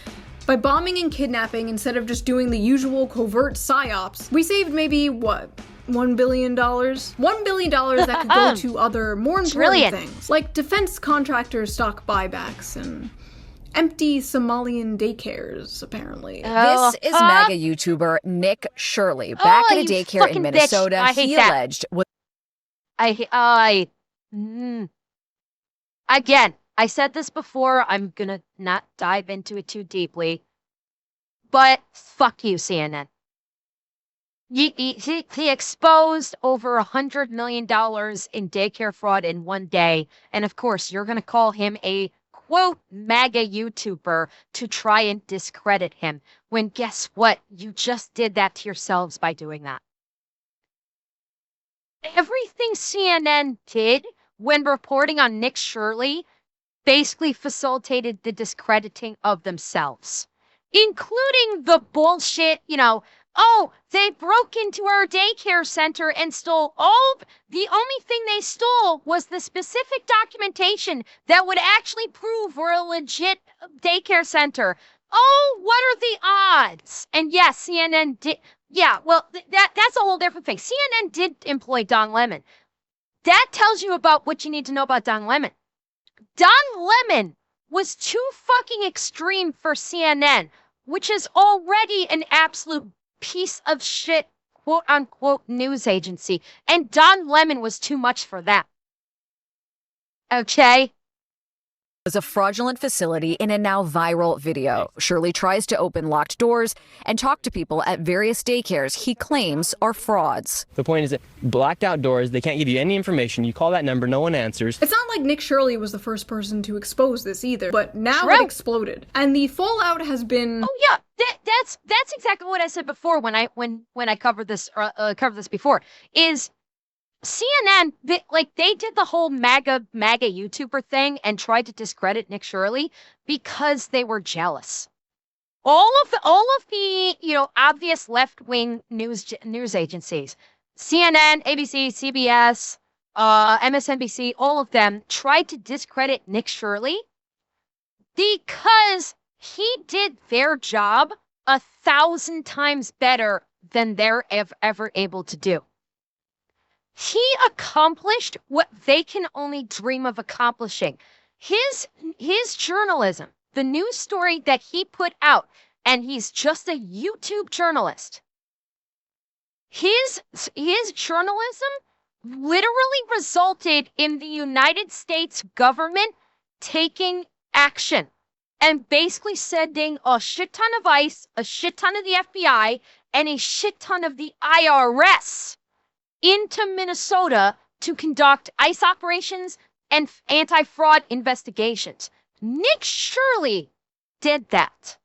By bombing and kidnapping, instead of just doing the usual covert psyops, we saved maybe, what, $1 billion? $1 billion that could go to other, more important things, like defense contractors' stock buybacks and empty Somalian daycares, apparently. This is MAGA YouTuber Nick Shirley. Back at a daycare in Minnesota, he alleged... Again, I said this before, I'm gonna not dive into it too deeply, but fuck you, CNN. He exposed over $100 million in daycare fraud in one day, and of course, you're gonna call him a, quote, MAGA YouTuber to try and discredit him, when guess what? You just did that to yourselves by doing that. Everything CNN did when reporting on Nick Shirley basically facilitated the discrediting of themselves, including the bullshit, oh, they broke into our daycare center and stole the only thing they stole was the specific documentation that would actually prove we're a legit daycare center. Oh, what are the odds? And yes, CNN did. Yeah, well, that's a whole different thing. CNN did employ Don Lemon. That tells you about what you need to know about Don Lemon. Don Lemon was too fucking extreme for CNN, which is already an absolute piece of shit, quote unquote, news agency. And Don Lemon was too much for that. Okay? Was a fraudulent facility in a now viral video. Shirley tries to open locked doors and talk to people at various daycares he claims are frauds. The point is that blacked out doors, they can't give you any information. You call that number, no one answers. It's not like Nick Shirley was the first person to expose this either, but now it exploded. And the fallout has been... Oh yeah, that's exactly what I said before when I covered this before, is CNN, they did the whole MAGA YouTuber thing and tried to discredit Nick Shirley because they were jealous. All of the obvious left-wing news agencies, CNN, ABC, CBS, MSNBC, all of them tried to discredit Nick Shirley because he did their job 1,000 times better than they're ever able to do. He accomplished what they can only dream of accomplishing. His journalism, the news story that he put out, and he's just a YouTube journalist. His journalism literally resulted in the United States government taking action and basically sending a shit ton of ICE, a shit ton of the FBI, and a shit ton of the IRS into Minnesota to conduct ICE operations and anti-fraud investigations. Nick Shirley did that.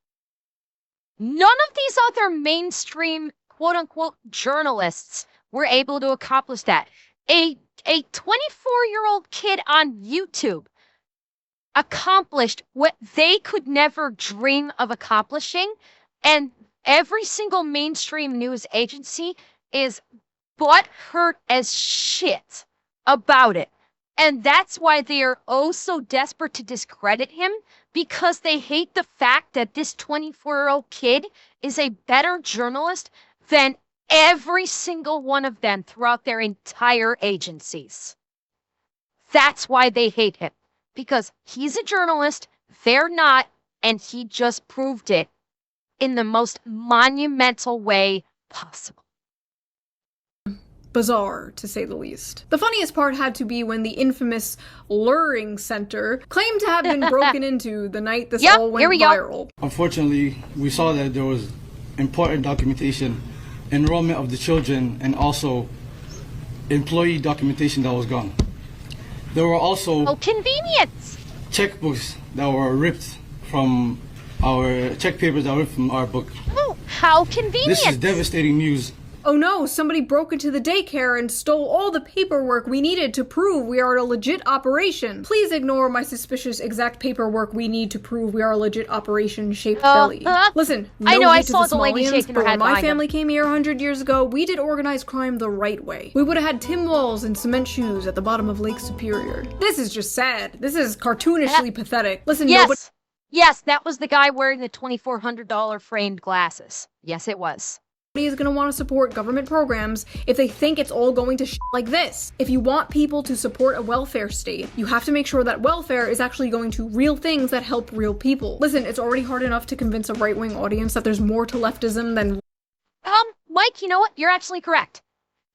None of these other mainstream, quote-unquote, journalists were able to accomplish that. A 24-year-old kid on YouTube accomplished what they could never dream of accomplishing, and every single mainstream news agency is butthurt as shit about it. And that's why they are oh so desperate to discredit him, because they hate the fact that this 24-year-old kid is a better journalist than every single one of them throughout their entire agencies. That's why they hate him, because he's a journalist, they're not, and he just proved it in the most monumental way possible. Bizarre, to say the least. The funniest part had to be when the infamous Luring Center claimed to have been broken into the night this all went viral. Unfortunately, we saw that there was important documentation, enrollment of the children, and also employee documentation that was gone. There were also convenience checkbooks that were ripped from our check papers that were ripped from our book. Oh, how convenient! This is devastating news. Oh no, somebody broke into the daycare and stole all the paperwork we needed to prove we are a legit operation. Please ignore my suspicious exact paperwork we need to prove we are a legit operation shaped belly. Listen, no I know, hate I to saw the the lady Somalians, shaking her but when head my behind family came here 100 years ago, we did organized crime the right way. We would have had tin walls and cement shoes at the bottom of Lake Superior. This is just sad. This is cartoonishly pathetic. Listen, Yes, that was the guy wearing the $2,400 framed glasses. Yes, it was. Nobody is going to want to support government programs if they think it's all going to like this. If you want people to support a welfare state, you have to make sure that welfare is actually going to real things that help real people. Listen, it's already hard enough to convince a right-wing audience that there's more to leftism than... Mike, you know what? You're absolutely correct.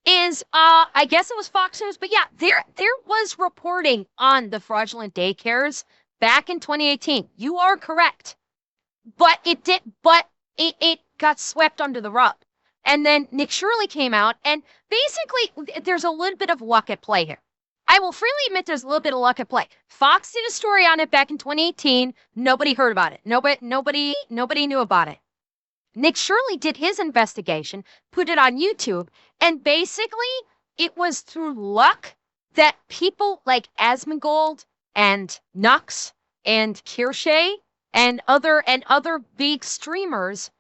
I guess it was Fox News, but yeah, there was reporting on the fraudulent daycares back in 2018. You are correct. But it got swept under the rug. And then Nick Shirley came out, and basically, there's a little bit of luck at play here. I will freely admit there's a little bit of luck at play. Fox did a story on it back in 2018. Nobody heard about it. Nobody knew about it. Nick Shirley did his investigation, put it on YouTube, and basically, it was through luck that people like Asmongold and Nux and Kirsche and other big streamers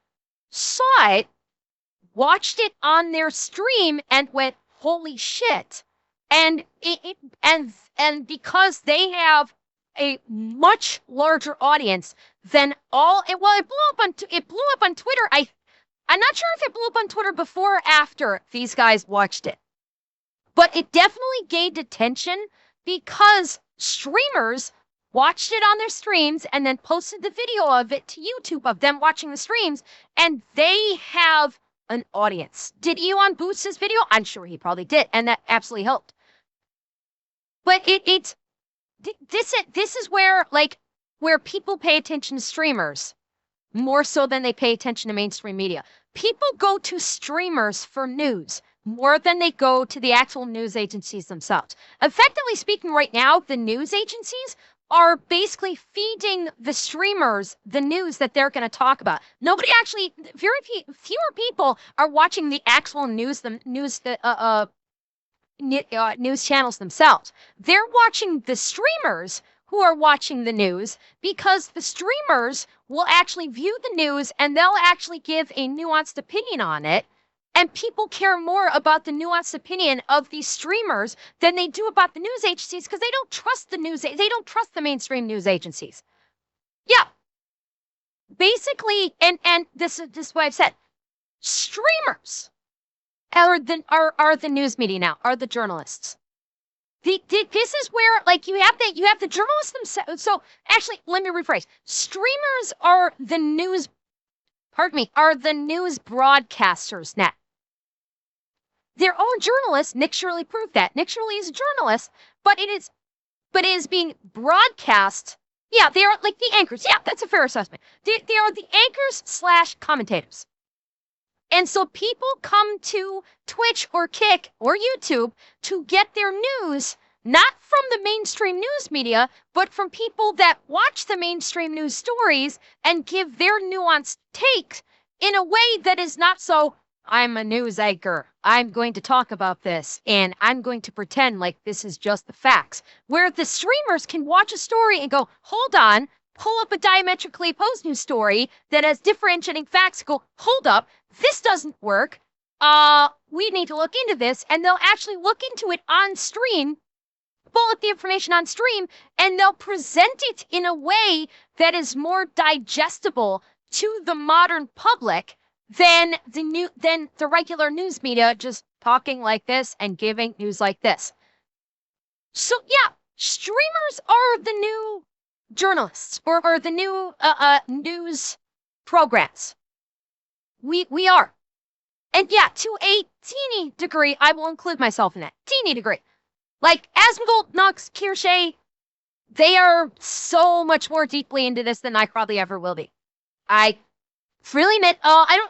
saw it, watched it on their stream, and went, "Holy shit!" And and because they have a much larger audience than it blew up on Twitter. I'm not sure if it blew up on Twitter before or after these guys watched it, but it definitely gained attention because streamers watched it on their streams and then posted the video of it to YouTube of them watching the streams, and they have an audience. Did Elon boost his video? I'm sure he probably did, and that absolutely helped. But this is where people pay attention to streamers more so than they pay attention to mainstream media. People go to streamers for news more than they go to the actual news agencies themselves. Effectively speaking, right now, the news agencies are basically feeding the streamers the news that they're going to talk about. Nobody actually, fewer people are watching the actual news channels themselves. They're watching the streamers who are watching the news because the streamers will actually view the news and they'll actually give a nuanced opinion on it. And people care more about the nuanced opinion of these streamers than they do about the news agencies because they don't trust they don't trust the mainstream news agencies. Yeah. Basically, and this is what I've said. Streamers are the news media now, are the journalists. This is where you have the journalists themselves. So actually, let me rephrase. Streamers are the news broadcasters now. They're all journalists. Nick Shirley proved that. Nick Shirley is a journalist, but it is being broadcast. Yeah, they are like the anchors. Yeah, that's a fair assessment. They are the anchors / commentators. And so people come to Twitch or Kick or YouTube to get their news, not from the mainstream news media, but from people that watch the mainstream news stories and give their nuanced take in a way that is not so, I'm a news anchor. I'm going to talk about this, and I'm going to pretend like this is just the facts. Where the streamers can watch a story and go, hold on, pull up a diametrically opposed news story that has differentiating facts, go, hold up, this doesn't work. We need to look into this, and they'll actually look into it on stream, pull up the information on stream, and they'll present it in a way that is more digestible to the modern public than the regular news media just talking like this and giving news like this. So yeah, streamers are the new journalists or the new news programs. We are. And yeah, to a teeny degree, I will include myself in that. Teeny degree. Like, Asmongold, Nux, Kirsche, they are so much more deeply into this than I probably ever will be. I freely admit, I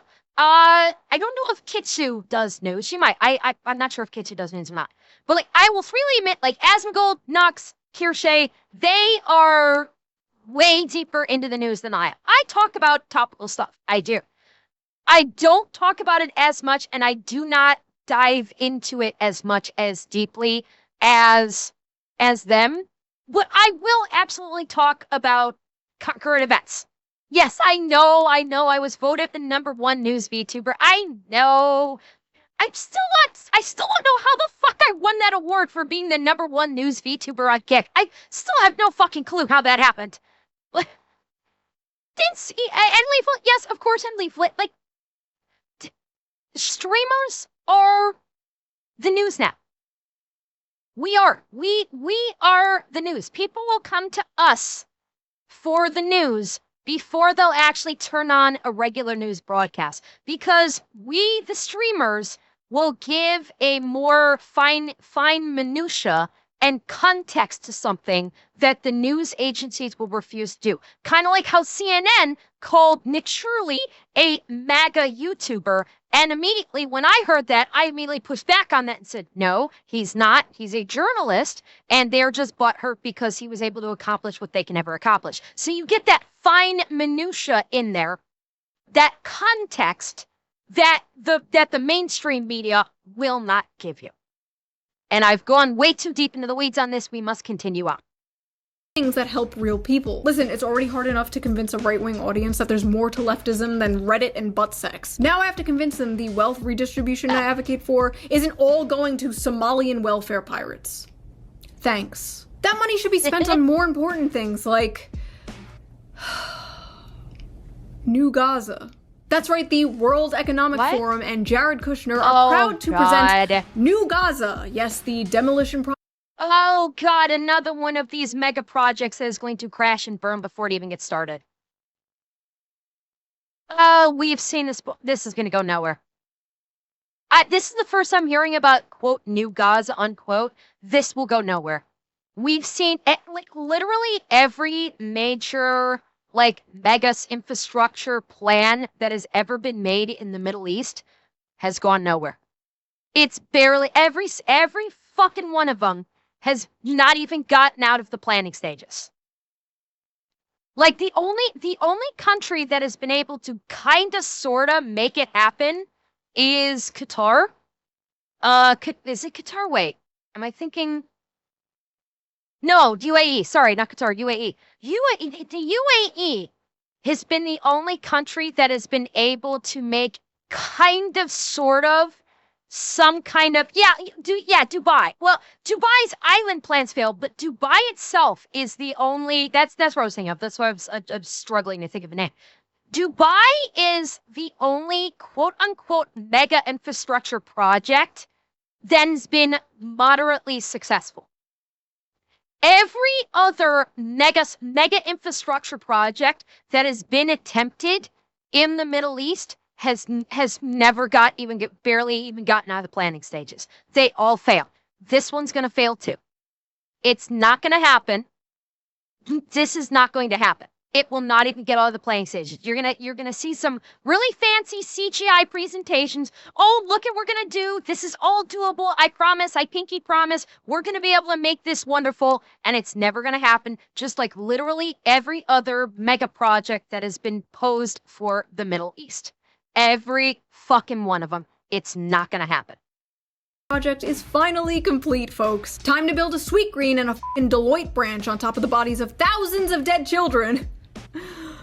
don't know if Kitsu does news. She might. I'm not sure if Kitsu does news or not. But, like, I will freely admit, like, Asmongold, Nux, Kirsche, they are way deeper into the news than I am. I talk about topical stuff. I do. I don't talk about it as much, and I do not dive into it as much as deeply as them. But I will absolutely talk about current events. Yes, I know I was voted the #1 news VTuber. I know. I still don't know how the fuck I won that award for being the #1 news VTuber on Kick. I still have no fucking clue how that happened. Didn't see, and Leaflet, yes, of course, and Leaflet, like, streamers are the news now. We are the news. People will come to us for the news before they'll actually turn on a regular news broadcast, because we, the streamers, will give a more fine minutia and context to something that the news agencies will refuse to do. Kind of like how CNN called Nick Shirley a MAGA YouTuber. And immediately when I heard that, I immediately pushed back on that and said, no, he's not. He's a journalist. And they're just butthurt because he was able to accomplish what they can never accomplish. So you get that fine minutia in there, that context that the mainstream media will not give you. And I've gone way too deep into the weeds on this. We must continue on. Things that help real people. Listen, it's already hard enough to convince a right-wing audience that there's more to leftism than Reddit and butt sex. Now I have to convince them the wealth redistribution I advocate for isn't all going to Somalian welfare pirates. Thanks. That money should be spent on more important things like New Gaza. That's right, the World Economic Forum and Jared Kushner are proud to present New Gaza. Yes, the demolition project. Oh God, another one of these mega projects that is going to crash and burn before it even gets started. Oh, we've seen this. This is going to go nowhere. This is the first I'm hearing about, quote, New Gaza, unquote. This will go nowhere. We've seen, like, literally every major, like, mega infrastructure plan that has ever been made in the Middle East has gone nowhere. It's barely, every fucking one of them has not even gotten out of the planning stages. Like, the only country that has been able to kind of sort of make it happen is Qatar. Is it Qatar? Wait, am I thinking? No, UAE. Sorry, not Qatar, UAE. The UAE has been the only country that has been able to make kind of, sort of, some kind of, Dubai. Well, Dubai's island plans failed, but Dubai itself is the only, that's what I was thinking of. That's why I'm struggling to think of a name. Dubai is the only quote-unquote mega infrastructure project that's been moderately successful. Every other mega infrastructure project that has been attempted in the Middle East has never barely even gotten out of the planning stages. They all fail. This one's going to fail too. It's not going to happen. This is not going to happen. It will not even get out of the planning stages. You're gonna see some really fancy CGI presentations. Oh, look at what we're gonna do. This is all doable. I promise. I pinky promise. We're gonna be able to make this wonderful, and it's never gonna happen. Just like literally every other mega project that has been posed for the Middle East. Every fucking one of them. It's not gonna happen. Project is finally complete, folks. Time to build a Sweet Green and a fucking Deloitte branch on top of the bodies of thousands of dead children.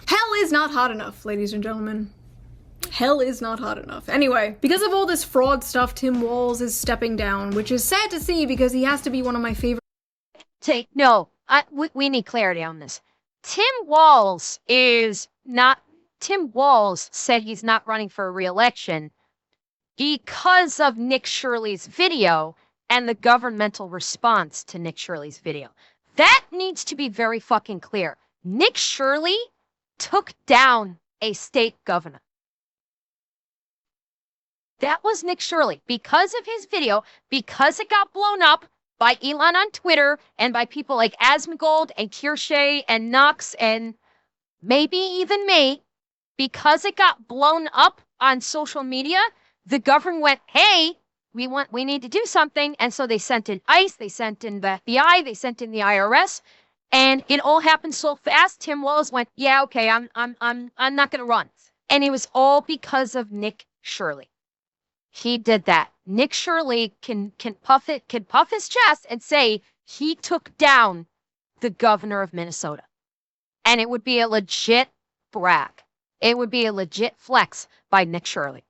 Hell is not hot enough, ladies and gentlemen. Hell is not hot enough. Anyway, because of all this fraud stuff, Tim Walz is stepping down, which is sad to see because he has to be one of my favorite. No, we need clarity on this. Tim Walz said he's not running for re-election because of Nick Shirley's video and the governmental response to Nick Shirley's video. That needs to be very fucking clear. Nick Shirley took down a state governor. That was Nick Shirley. Because of his video, because it got blown up by Elon on Twitter and by people like Asmongold and Kirsche and Nux and maybe even me, because it got blown up on social media, the government went, hey, we need to do something. And so they sent in ICE, they sent in the FBI, they sent in the IRS, and it all happened so fast. Tim Walz went, yeah, okay, I'm not gonna run. And it was all because of Nick Shirley. He did that. Nick Shirley can puff his chest and say he took down the governor of Minnesota. And it would be a legit brag. It would be a legit flex by Nick Shirley.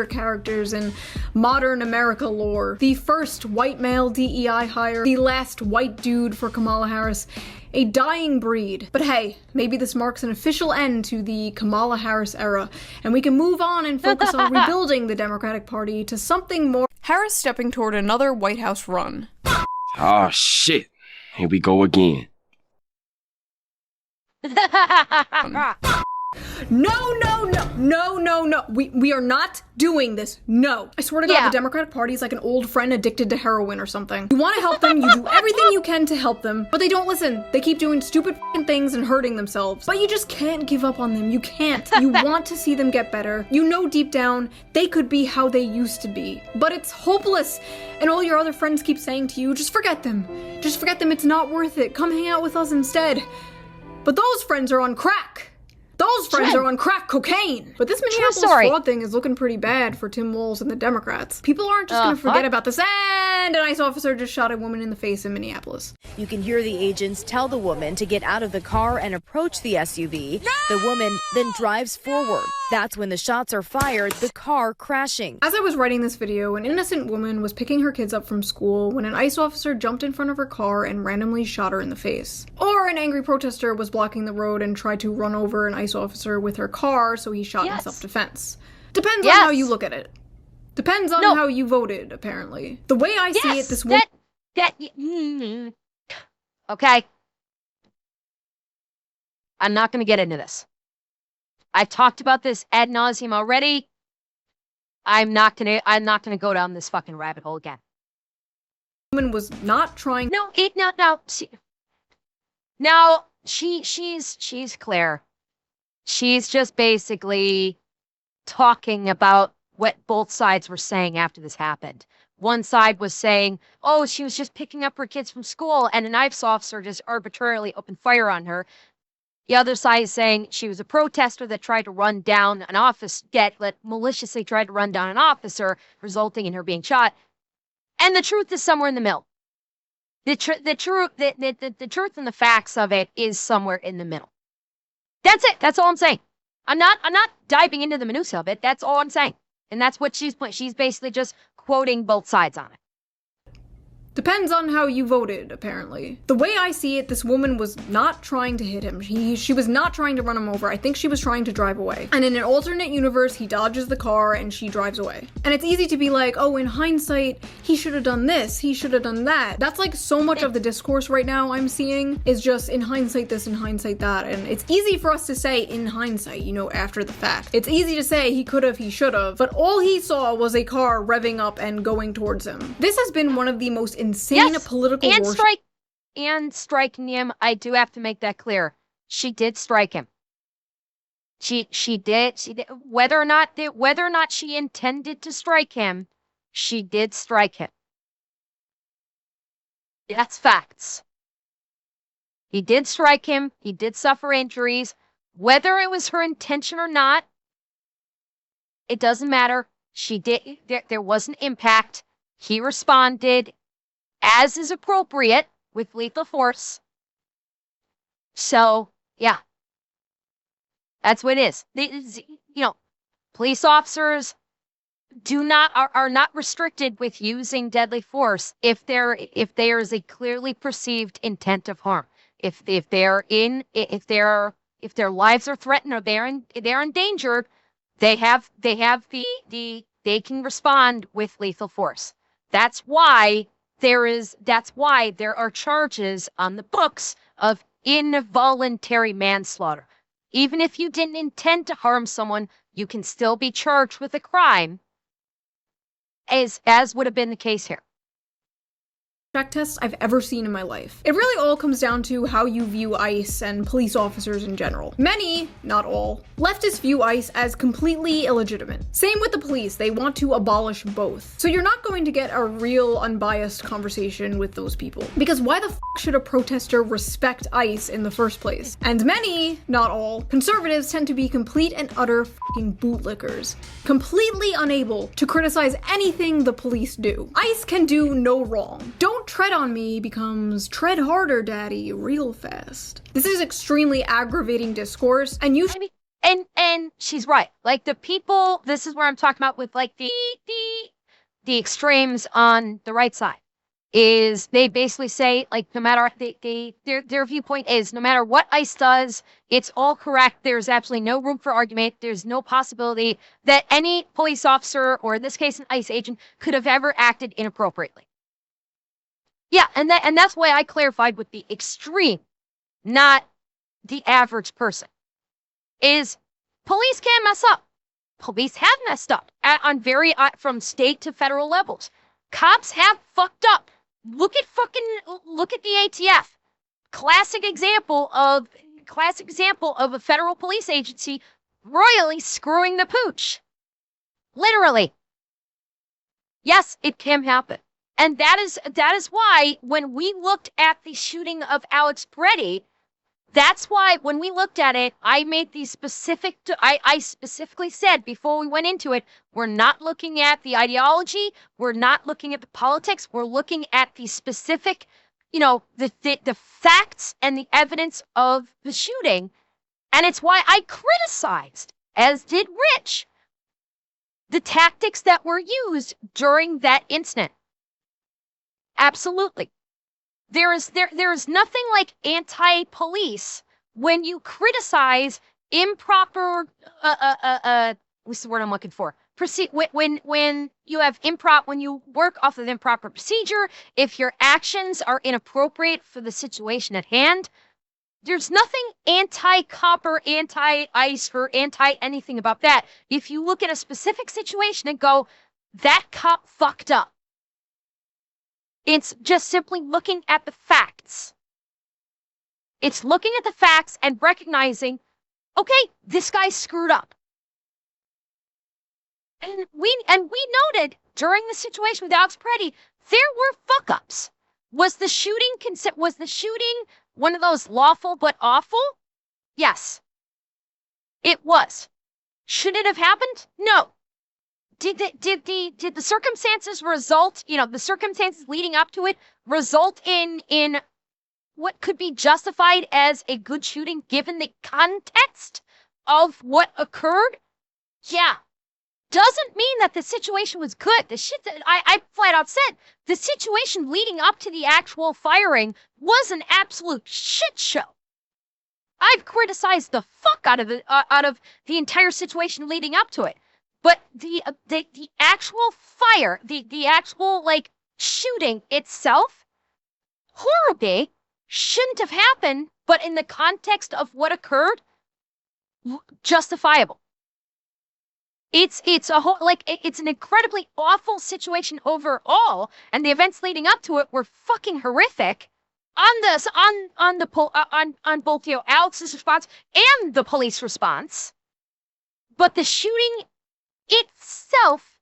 Characters in modern America lore. The first white male DEI hire, the last white dude for Kamala Harris, a dying breed. But hey, maybe this marks an official end to the Kamala Harris era, and we can move on and focus on rebuilding the Democratic Party to something more. Harris stepping toward another White House run. Oh shit, here we go again. No. We are not doing this. No. I swear to God, the Democratic Party is like an old friend addicted to heroin or something. You want to help them, you do everything you can to help them, but they don't listen. They keep doing stupid things and hurting themselves. But you just can't give up on them. You can't. You want to see them get better. You know deep down, they could be how they used to be. But it's hopeless. And all your other friends keep saying to you, just forget them. Just forget them, it's not worth it. Come hang out with us instead. But those friends are on crack. Those friends are on crack cocaine. But this Minneapolis fraud thing is looking pretty bad for Tim Walz and the Democrats. People aren't just gonna forget about this. And an ICE officer just shot a woman in the face in Minneapolis. You can hear the agents tell the woman to get out of the car and approach the SUV. The woman then drives forward. That's when the shots are fired, the car crashing. As I was writing this video, an innocent woman was picking her kids up from school when an ICE officer jumped in front of her car and randomly shot her in the face. Or an angry protester was blocking the road and tried to run over an ICE officer with her car, so he shot in self-defense. Depends on how you look at it. Depends on how you voted, apparently. The way I see it, this woman... Okay. I'm not gonna get into this. I've talked about this ad nauseum already. I'm not gonna go down this fucking rabbit hole again. Woman was not trying. She's Claire. She's just basically talking about what both sides were saying after this happened. One side was saying, oh, she was just picking up her kids from school and an ICE officer just arbitrarily opened fire on her. The other side is saying she was a protester that tried to run down an maliciously tried to run down an officer, resulting in her being shot. And the truth is somewhere in the middle. The truth and the facts of it is somewhere in the middle. That's it. That's all I'm saying. I'm not diving into the minutiae of it. That's all I'm saying. And that's what she's basically just quoting both sides on it. Depends on how you voted, apparently. The way I see it, this woman was not trying to hit him. She was not trying to run him over. I think she was trying to drive away. And in an alternate universe, he dodges the car and she drives away. And it's easy to be like, oh, in hindsight, he should have done this, he should have done that. That's like so much of the discourse right now I'm seeing is just in hindsight this, in hindsight that. And it's easy for us to say in hindsight, you know, after the fact. It's easy to say he could have, he should have, but all he saw was a car revving up and going towards him. This has been one of the most insane political wars. Striking him, I do have to make that clear. She did strike him. She did. Whether or not she intended to strike him, she did strike him. That's facts. He did strike him. He did suffer injuries. Whether it was her intention or not, it doesn't matter. She did. There was an impact. He responded as is appropriate with lethal force. So, yeah. That's what it is. Police officers are not restricted with using deadly force if there is a clearly perceived intent of harm. If their lives are threatened or they're endangered, they can respond with lethal force. That's why there are charges on the books of involuntary manslaughter. Even if you didn't intend to harm someone, you can still be charged with a crime as would have been the case here. Check tests I've ever seen in my life. It really all comes down to how you view ICE and police officers in general. Many, not all, leftists view ICE as completely illegitimate. Same with the police, they want to abolish both. So you're not going to get a real unbiased conversation with those people. Because why the f should a protester respect ICE in the first place? And many, not all, conservatives tend to be complete and utter fucking bootlickers. Completely unable to criticize anything the police do. ICE can do no wrong. Don't tread on me becomes tread harder, daddy, real fast. This is extremely aggravating discourse, and you and she's right. Like the people, this is where I'm talking about with like the extremes on the right side, is they basically say like no matter their viewpoint is no matter what ICE does, it's all correct. There's absolutely no room for argument. There's no possibility that any police officer, or in this case an ICE agent, could have ever acted inappropriately. Yeah, and that's why I clarified with the extreme, not the average person, is police can mess up. Police have messed up on from state to federal levels. Cops have fucked up. Look at the ATF. Classic example of a federal police agency royally screwing the pooch. Literally. Yes, it can happen. And that is why when we looked at the shooting of Alex Breddy, that's why when we looked at it, I made these I specifically said before we went into it, we're not looking at the ideology, we're not looking at the politics, we're looking at the specific, the facts and the evidence of the shooting. And it's why I criticized, as did Rich, the tactics that were used during that incident. Absolutely. There is nothing like anti-police when you criticize improper what's the word I'm looking for? When you work off of improper procedure, if your actions are inappropriate for the situation at hand, there's nothing anti-copper, anti-ICE, or anti-anything about that. If you look at a specific situation and go, that cop fucked up. It's just simply looking at the facts. It's looking at the facts and recognizing, okay, this guy screwed up. And we noted during the situation with Alex Breddy, there were fuck-ups. Was the shooting one of those lawful but awful? Yes. It was. Should it have happened? No. Did the circumstances result, the circumstances leading up to it result in what could be justified as a good shooting given the context of what occurred? Yeah. Doesn't mean that the situation was good. The shit that I flat out said, the situation leading up to the actual firing was an absolute shit show. I've criticized the fuck out of the entire situation leading up to it. But the actual fire, the actual shooting itself, horribly, shouldn't have happened, but in the context of what occurred, justifiable. It's a whole it's an incredibly awful situation overall, and the events leading up to it were fucking horrific. On both Alex's response and the police response, but the shooting itself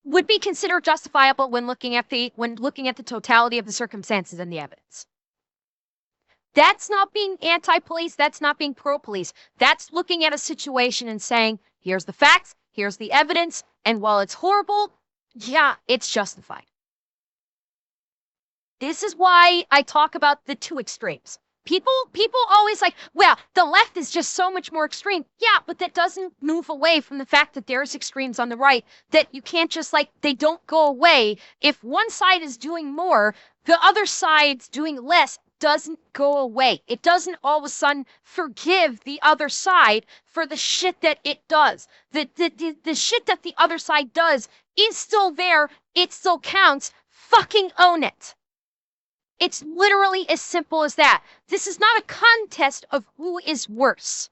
would be considered justifiable when looking at the totality of the circumstances and the evidence. That's not being anti-police, that's not being pro-police. That's looking at a situation and saying, here's the facts, here's the evidence, and while it's horrible, yeah, it's justified. This is why I talk about the two extremes. People always well, the left is just so much more extreme. Yeah, but that doesn't move away from the fact that there's extremes on the right, that you can't just they don't go away. If one side is doing more, the other side's doing less doesn't go away. It doesn't all of a sudden forgive the other side for the shit that it does. The shit that the other side does is still there. It still counts. Fucking own it. It's literally as simple as that. This is not a contest of who is worse.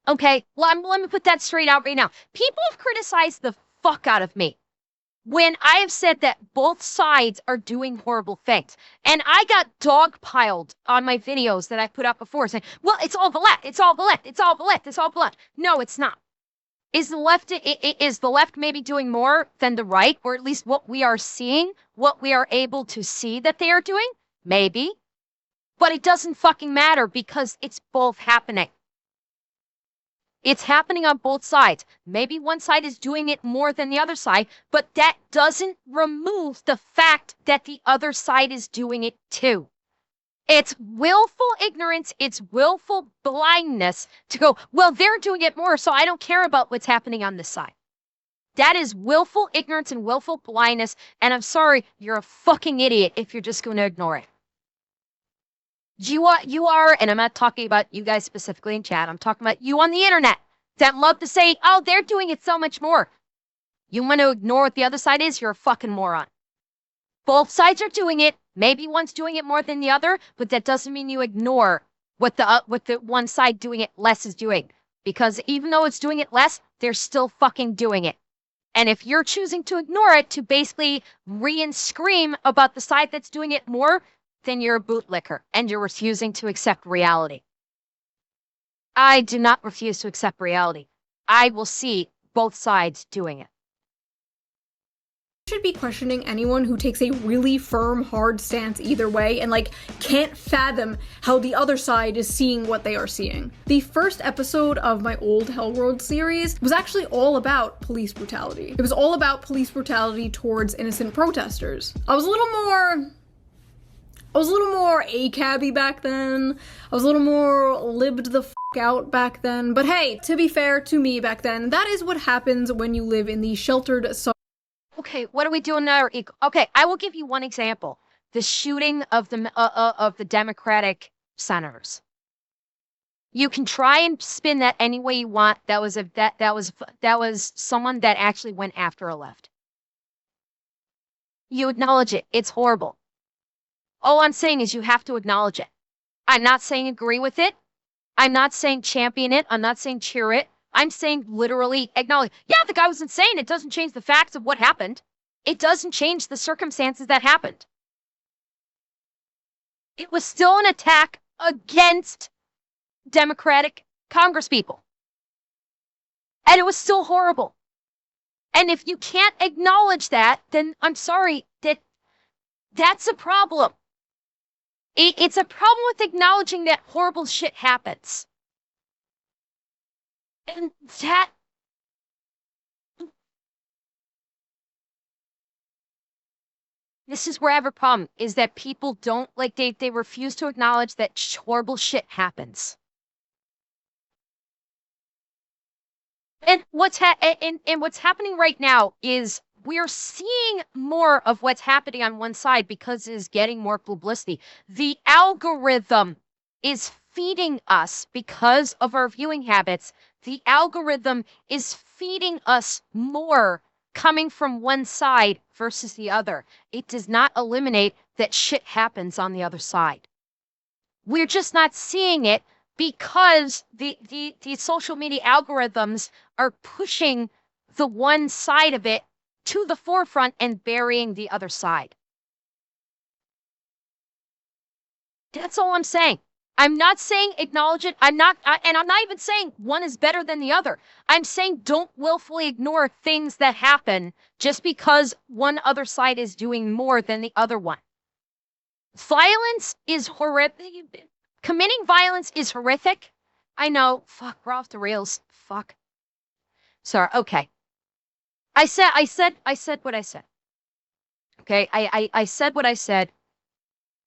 Okay, let me put that straight out right now. People have criticized the fuck out of me when I have said that both sides are doing horrible things. And I got dogpiled on my videos that I put up before saying, well, it's all the left, it's all the left, it's all the left, it's all the left. No, it's not. Is the left maybe doing more than the right, or at least what we are seeing, what we are able to see that they are doing? Maybe. But it doesn't fucking matter because it's both happening. It's happening on both sides. Maybe one side is doing it more than the other side, but that doesn't remove the fact that the other side is doing it too. It's willful ignorance, it's willful blindness to go, well, they're doing it more, so I don't care about what's happening on this side. That is willful ignorance and willful blindness, and I'm sorry, you're a fucking idiot if you're just going to ignore it. You are, and I'm not talking about you guys specifically in chat, I'm talking about you on the internet that love to say, oh, they're doing it so much more. You want to ignore what the other side is? You're a fucking moron. Both sides are doing it. Maybe one's doing it more than the other, but that doesn't mean you ignore what the one side doing it less is doing. Because even though it's doing it less, they're still fucking doing it. And if you're choosing to ignore it, to basically scream about the side that's doing it more, then you're a bootlicker and you're refusing to accept reality. I do not refuse to accept reality. I will see both sides doing it. Should be questioning anyone who takes a really firm, hard stance either way and can't fathom how the other side is seeing what they are seeing. The first episode of my old Hellworld series was actually all about police brutality. It was all about police brutality towards innocent protesters. I was a little more ACAB-y back then. I was a little more libbed the f*** out back then. But hey, to be fair to me back then, that is what happens when you live in the sheltered Okay, what are we doing now? Okay, I will give you one example. The shooting of the Democratic senators. You can try and spin that any way you want. That was someone that actually went after a left. You acknowledge it. It's horrible. All I'm saying is you have to acknowledge it. I'm not saying agree with it. I'm not saying champion it. I'm not saying cheer it. I'm saying literally acknowledge. Yeah, the guy was insane. It doesn't change the facts of what happened. It doesn't change the circumstances that happened. It was still an attack against Democratic congresspeople. And it was still horrible. And if you can't acknowledge that, then I'm sorry, that's a problem. It's a problem with acknowledging that horrible shit happens. And that... This is where I have a problem, is that people don't, they refuse to acknowledge that horrible shit happens. And what's happening right now is we're seeing more of what's happening on one side because it is getting more publicity. The algorithm is feeding us because of our viewing habits. The algorithm is feeding us more coming from one side versus the other. It does not eliminate that shit happens on the other side. We're just not seeing it because the social media algorithms are pushing the one side of it to the forefront and burying the other side. That's all I'm saying. I'm not saying acknowledge it. I'm not even saying one is better than the other. I'm saying don't willfully ignore things that happen just because one other side is doing more than the other one. Violence is horrific. Committing violence is horrific. I know. Fuck, we're off the rails. Fuck. Sorry. Okay. I said what I said. Okay. I said what I said.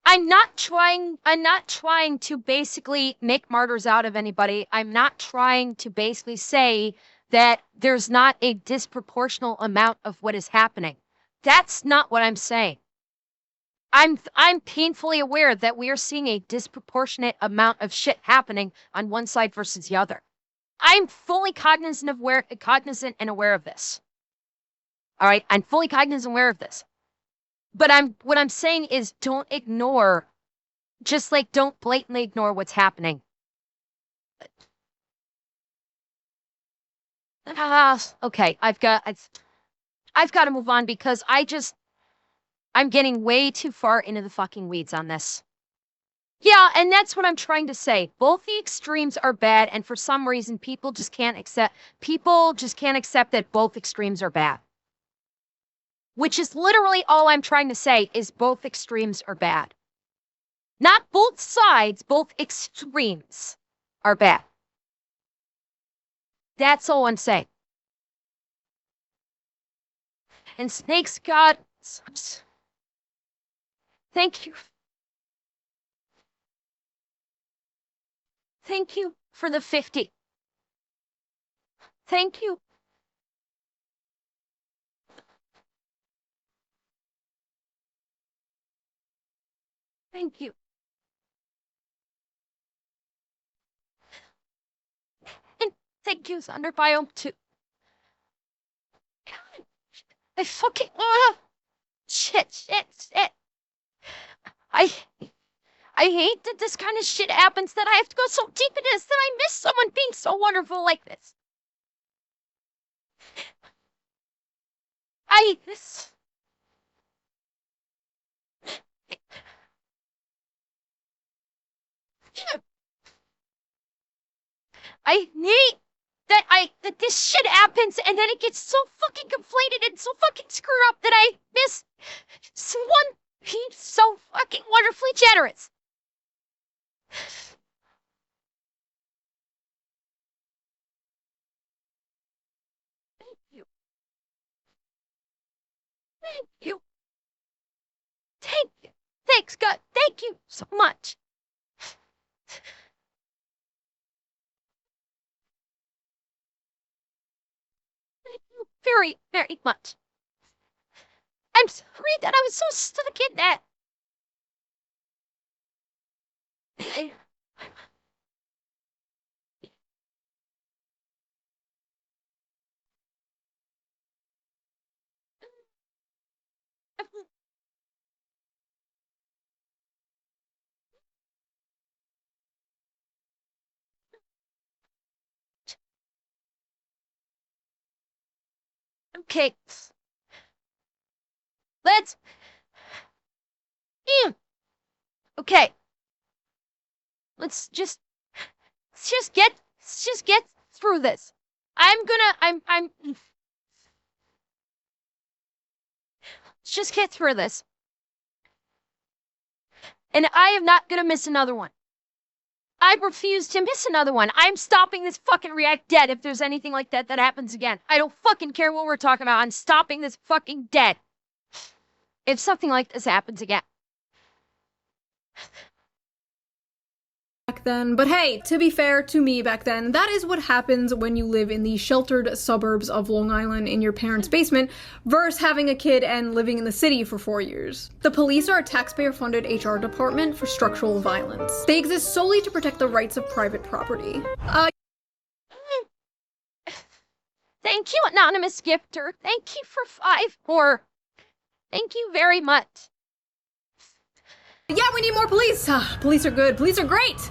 I'm not trying to basically make martyrs out of anybody. I'm not trying to basically say that there's not a disproportional amount of what is happening. That's not what I'm saying. I'm painfully aware that we are seeing a disproportionate amount of shit happening on one side versus the other. I'm fully cognizant and aware of this. All right, I'm fully cognizant and aware of this. But what I'm saying is don't ignore, just don't blatantly ignore what's happening. Okay, I've got to move on because I'm getting way too far into the fucking weeds on this. Yeah, and that's what I'm trying to say. Both the extremes are bad, and for some reason, people just can't accept that both extremes are bad. Which is literally all I'm trying to say is both extremes are bad. Not both sides, both extremes are bad. That's all I'm saying. And Snake's God, thank you. Thank you for the 50. Thank you. Thank you. And thank you, Thunder Biome, too. God, I fucking shit. I hate that this kind of shit happens, that I have to go so deep in this, that I miss someone being so wonderful like this. I need that this shit happens, and then it gets so fucking conflated and so fucking screwed up that I miss someone being so fucking wonderfully generous. Thank you. Thank you. Thank you. Thanks, God. Thank you so much. Thank you very, very much. I'm sorry that I was so stuck in that. Okay. Let's. Okay. Let's just get through this. Let's just get through this. And I am not gonna miss another one. I refuse to miss another one. I'm stopping this fucking React dead if there's anything like that happens again. I don't fucking care what we're talking about. I'm stopping this fucking dead if something like this happens again. Back then, but hey, to be fair to me back then, that is what happens when you live in the sheltered suburbs of Long Island in your parents' basement versus having a kid and living in the city for 4 years. The police are a taxpayer-funded HR department for structural violence. They exist solely to protect the rights of private property. Thank you, anonymous gifter. Thank you for 5 more. Thank you very much. Yeah, we need more police. Police are good. Police are great.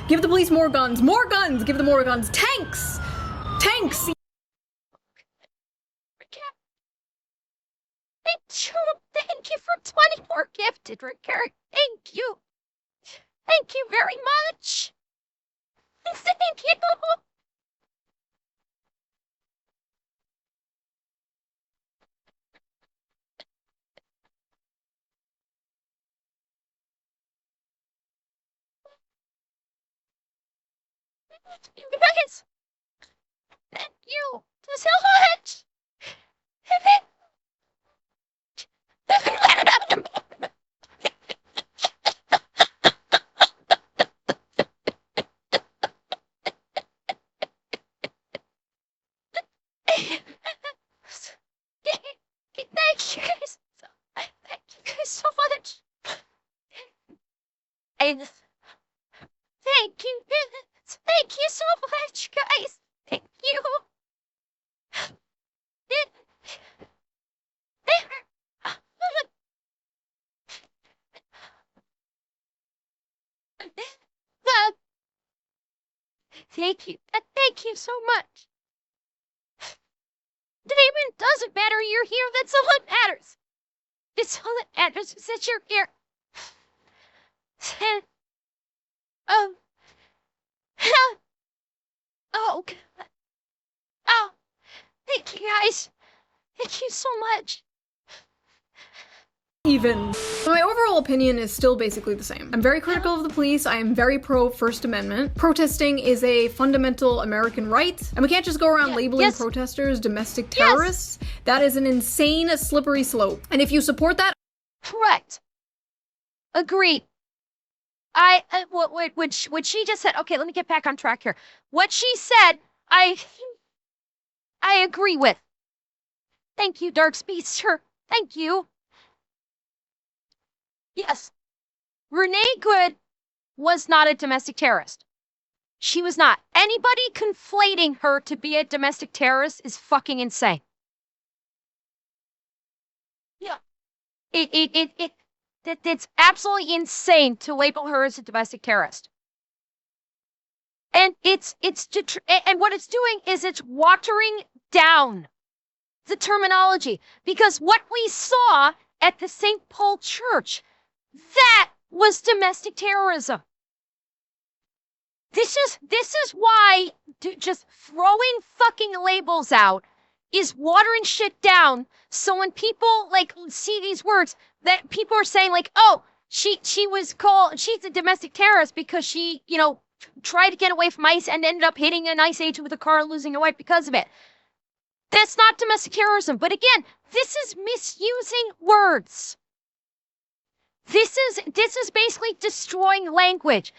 Give the police more guns. More guns. Give them more guns. Tanks. Tanks. Thank you for 20 more gifted, Rick. Thank you. Thank you very much. Thank you. You guys, thank you so much. Thank you guys so much. Thank you. Thank you so much, guys. Thank you. Thank you. Thank you so much. Damon, doesn't matter. You're here. That's all that matters. It's all that matters is that you're here. And, oh, God. Oh, thank you guys. Thank you so much. Even. My overall opinion is still basically the same. I'm very critical of the police. I am very pro First Amendment. Protesting is a fundamental American right, and we can't just go around labeling protesters domestic terrorists. That is an insane, slippery slope. And if you support that— Correct. Agreed. What she just said, okay, let me get back on track here. What she said, I agree with. Thank you, Dark Speedster. Thank you. Yes. Renee Good was not a domestic terrorist. She was not. Anybody conflating her to be a domestic terrorist is fucking insane. Yeah. It's absolutely insane to label her as a domestic terrorist. And and what it's doing is it's watering down the terminology, because what we saw at the St. Paul Church, that was domestic terrorism. This is why just throwing fucking labels out is watering shit down. So when people like see these words, that people are saying like, oh, she's a domestic terrorist because she, tried to get away from ICE and ended up hitting an ICE agent with a car and losing a wife because of it. That's not domestic terrorism. But again, this is misusing words. This is basically destroying language.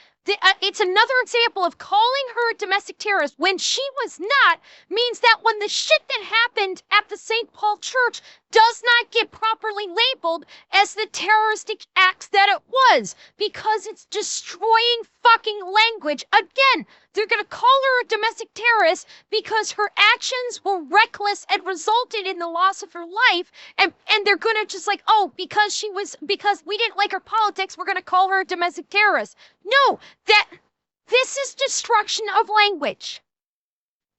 It's another example of calling her a domestic terrorist when she was not, means that when the shit that happened at the St. Paul Church does not get properly labeled as the terroristic acts that it was, because it's destroying fucking language. Again, they're going to call her a domestic terrorist because her actions were reckless and resulted in the loss of her life, and they're going to just like, oh, because we didn't like her politics, we're going to call her a domestic terrorist. No, this is destruction of language.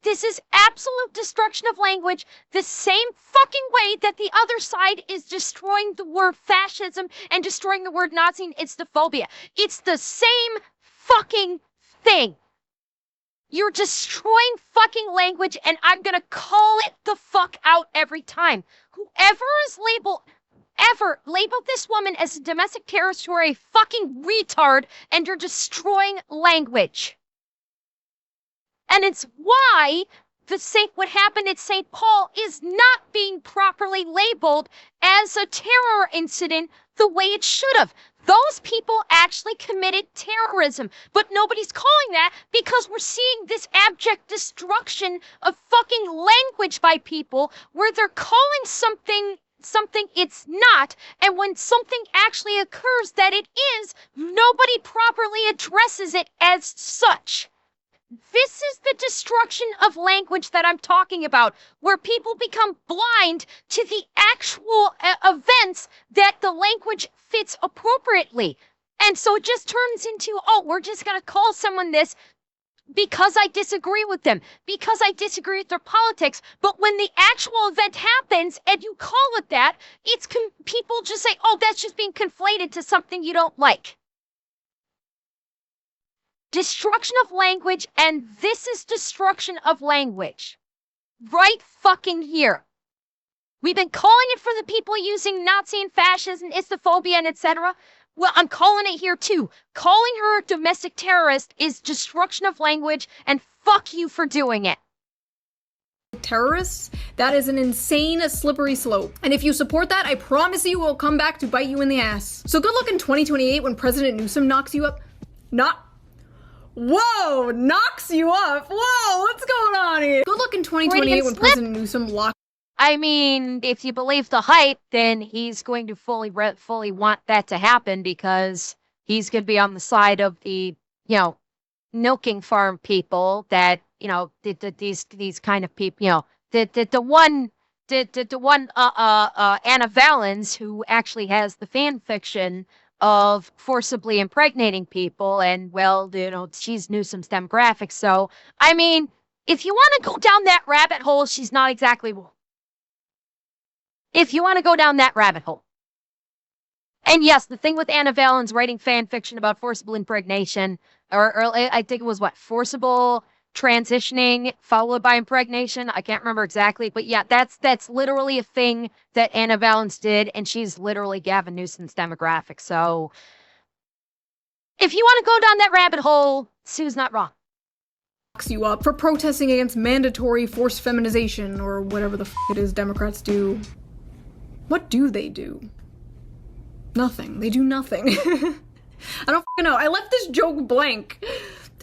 This is absolute destruction of language, the same fucking way that the other side is destroying the word fascism and destroying the word Nazi and Islamophobia. It's the same fucking thing. You're destroying fucking language, and I'm gonna call it the fuck out every time. Whoever is labeled this woman as a domestic terrorist, you are a fucking retard, and you're destroying language. And it's why what happened at St. Paul is not being properly labeled as a terror incident the way it should have. Those people actually committed terrorism, but nobody's calling that because we're seeing this abject destruction of fucking language by people where they're calling something it's not, and when something actually occurs that it is, nobody properly addresses it as such. This is the destruction of language that I'm talking about, where people become blind to the actual events that the language fits appropriately. And so it just turns into, oh, we're just going to call someone this because I disagree with them, because I disagree with their politics. But when the actual event happens and you call it that, people just say, oh, that's just being conflated to something you don't like. Destruction of language, and this is destruction of language. Right fucking here. We've been calling it for the people using Nazi and fascist and Islamophobia and etc. Well, I'm calling it here too. Calling her a domestic terrorist is destruction of language, and fuck you for doing it. Terrorists, that is an insane, slippery slope. And if you support that, I promise you it will come back to bite you in the ass. So good luck in 2028 when President Newsom knocks you up. Whoa, knocks you up. Whoa, what's going on here? Good luck in 2028 when President Newsom locks. I mean, if you believe the hype, then he's going to fully want that to happen because he's going to be on the side of the, milking farm people that, these kind of people, the one Anna Valens who actually has the fan fiction of forcibly impregnating people, and she's Newsom's demographic. So, I mean, if you want to go down that rabbit hole, she's not exactly If you want to go down that rabbit hole. And yes, the thing with Anna Valens writing fan fiction about forcible impregnation, or I think it was what, forcible transitioning followed by impregnation. I can't remember exactly, but yeah, that's literally a thing that Anna Valens did, and she's literally Gavin Newsom's demographic. So if you want to go down that rabbit hole, Sue's not wrong. You up for protesting against mandatory forced feminization or whatever the f it is Democrats do. What do they do? Nothing. They do nothing. I don't f***ing know. I left this joke blank.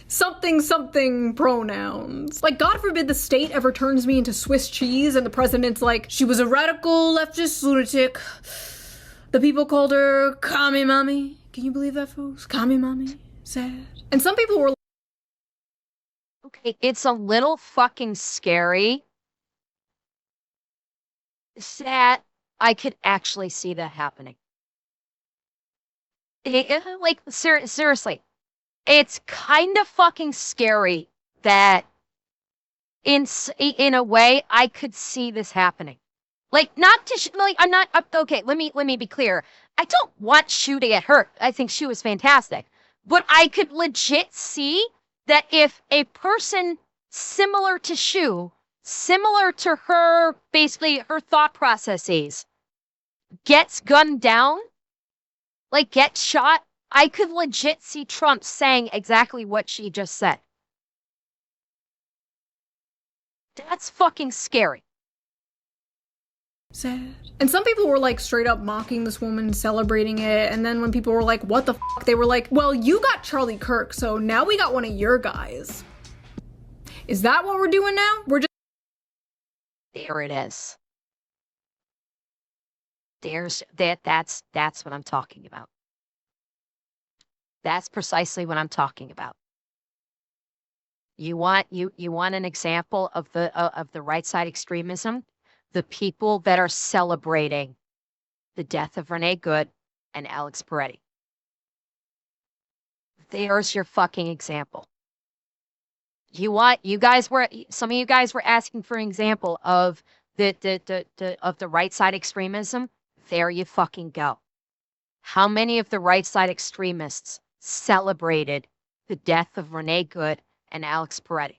Something pronouns. Like, God forbid the state ever turns me into Swiss cheese and the president's like, she was a radical leftist lunatic. The people called her Commie Mommy. Can you believe that, folks? Commie Mommy. Sad. And some people were okay, it's a little fucking scary that I could actually see that happening. Like, seriously, it's kind of fucking scary that in a way I could see this happening. Like, not to, like, I'm not, okay, let me be clear. I don't want Shue to get hurt. I think Shue is fantastic. But I could legit see that if a person similar to Shue, similar to her, basically her thought processes, gets gunned down, like gets shot, I could legit see Trump saying exactly what she just said. That's fucking scary. Sad. And some people were like straight up mocking this woman, celebrating it, and then when people were like, what the fuck, they were like, well, you got Charlie Kirk, so now we got one of your guys. Is that what we're doing now? We're just— There it is. That's what I'm talking about. That's precisely what I'm talking about. You want an example of the right side extremism? The people that are celebrating the death of Renee Good and Alex Peretti. There's your fucking example. Some of you guys were asking for an example of the right side extremism. There you fucking go. How many of the right side extremists celebrated the death of Renee Good and Alex Peretti?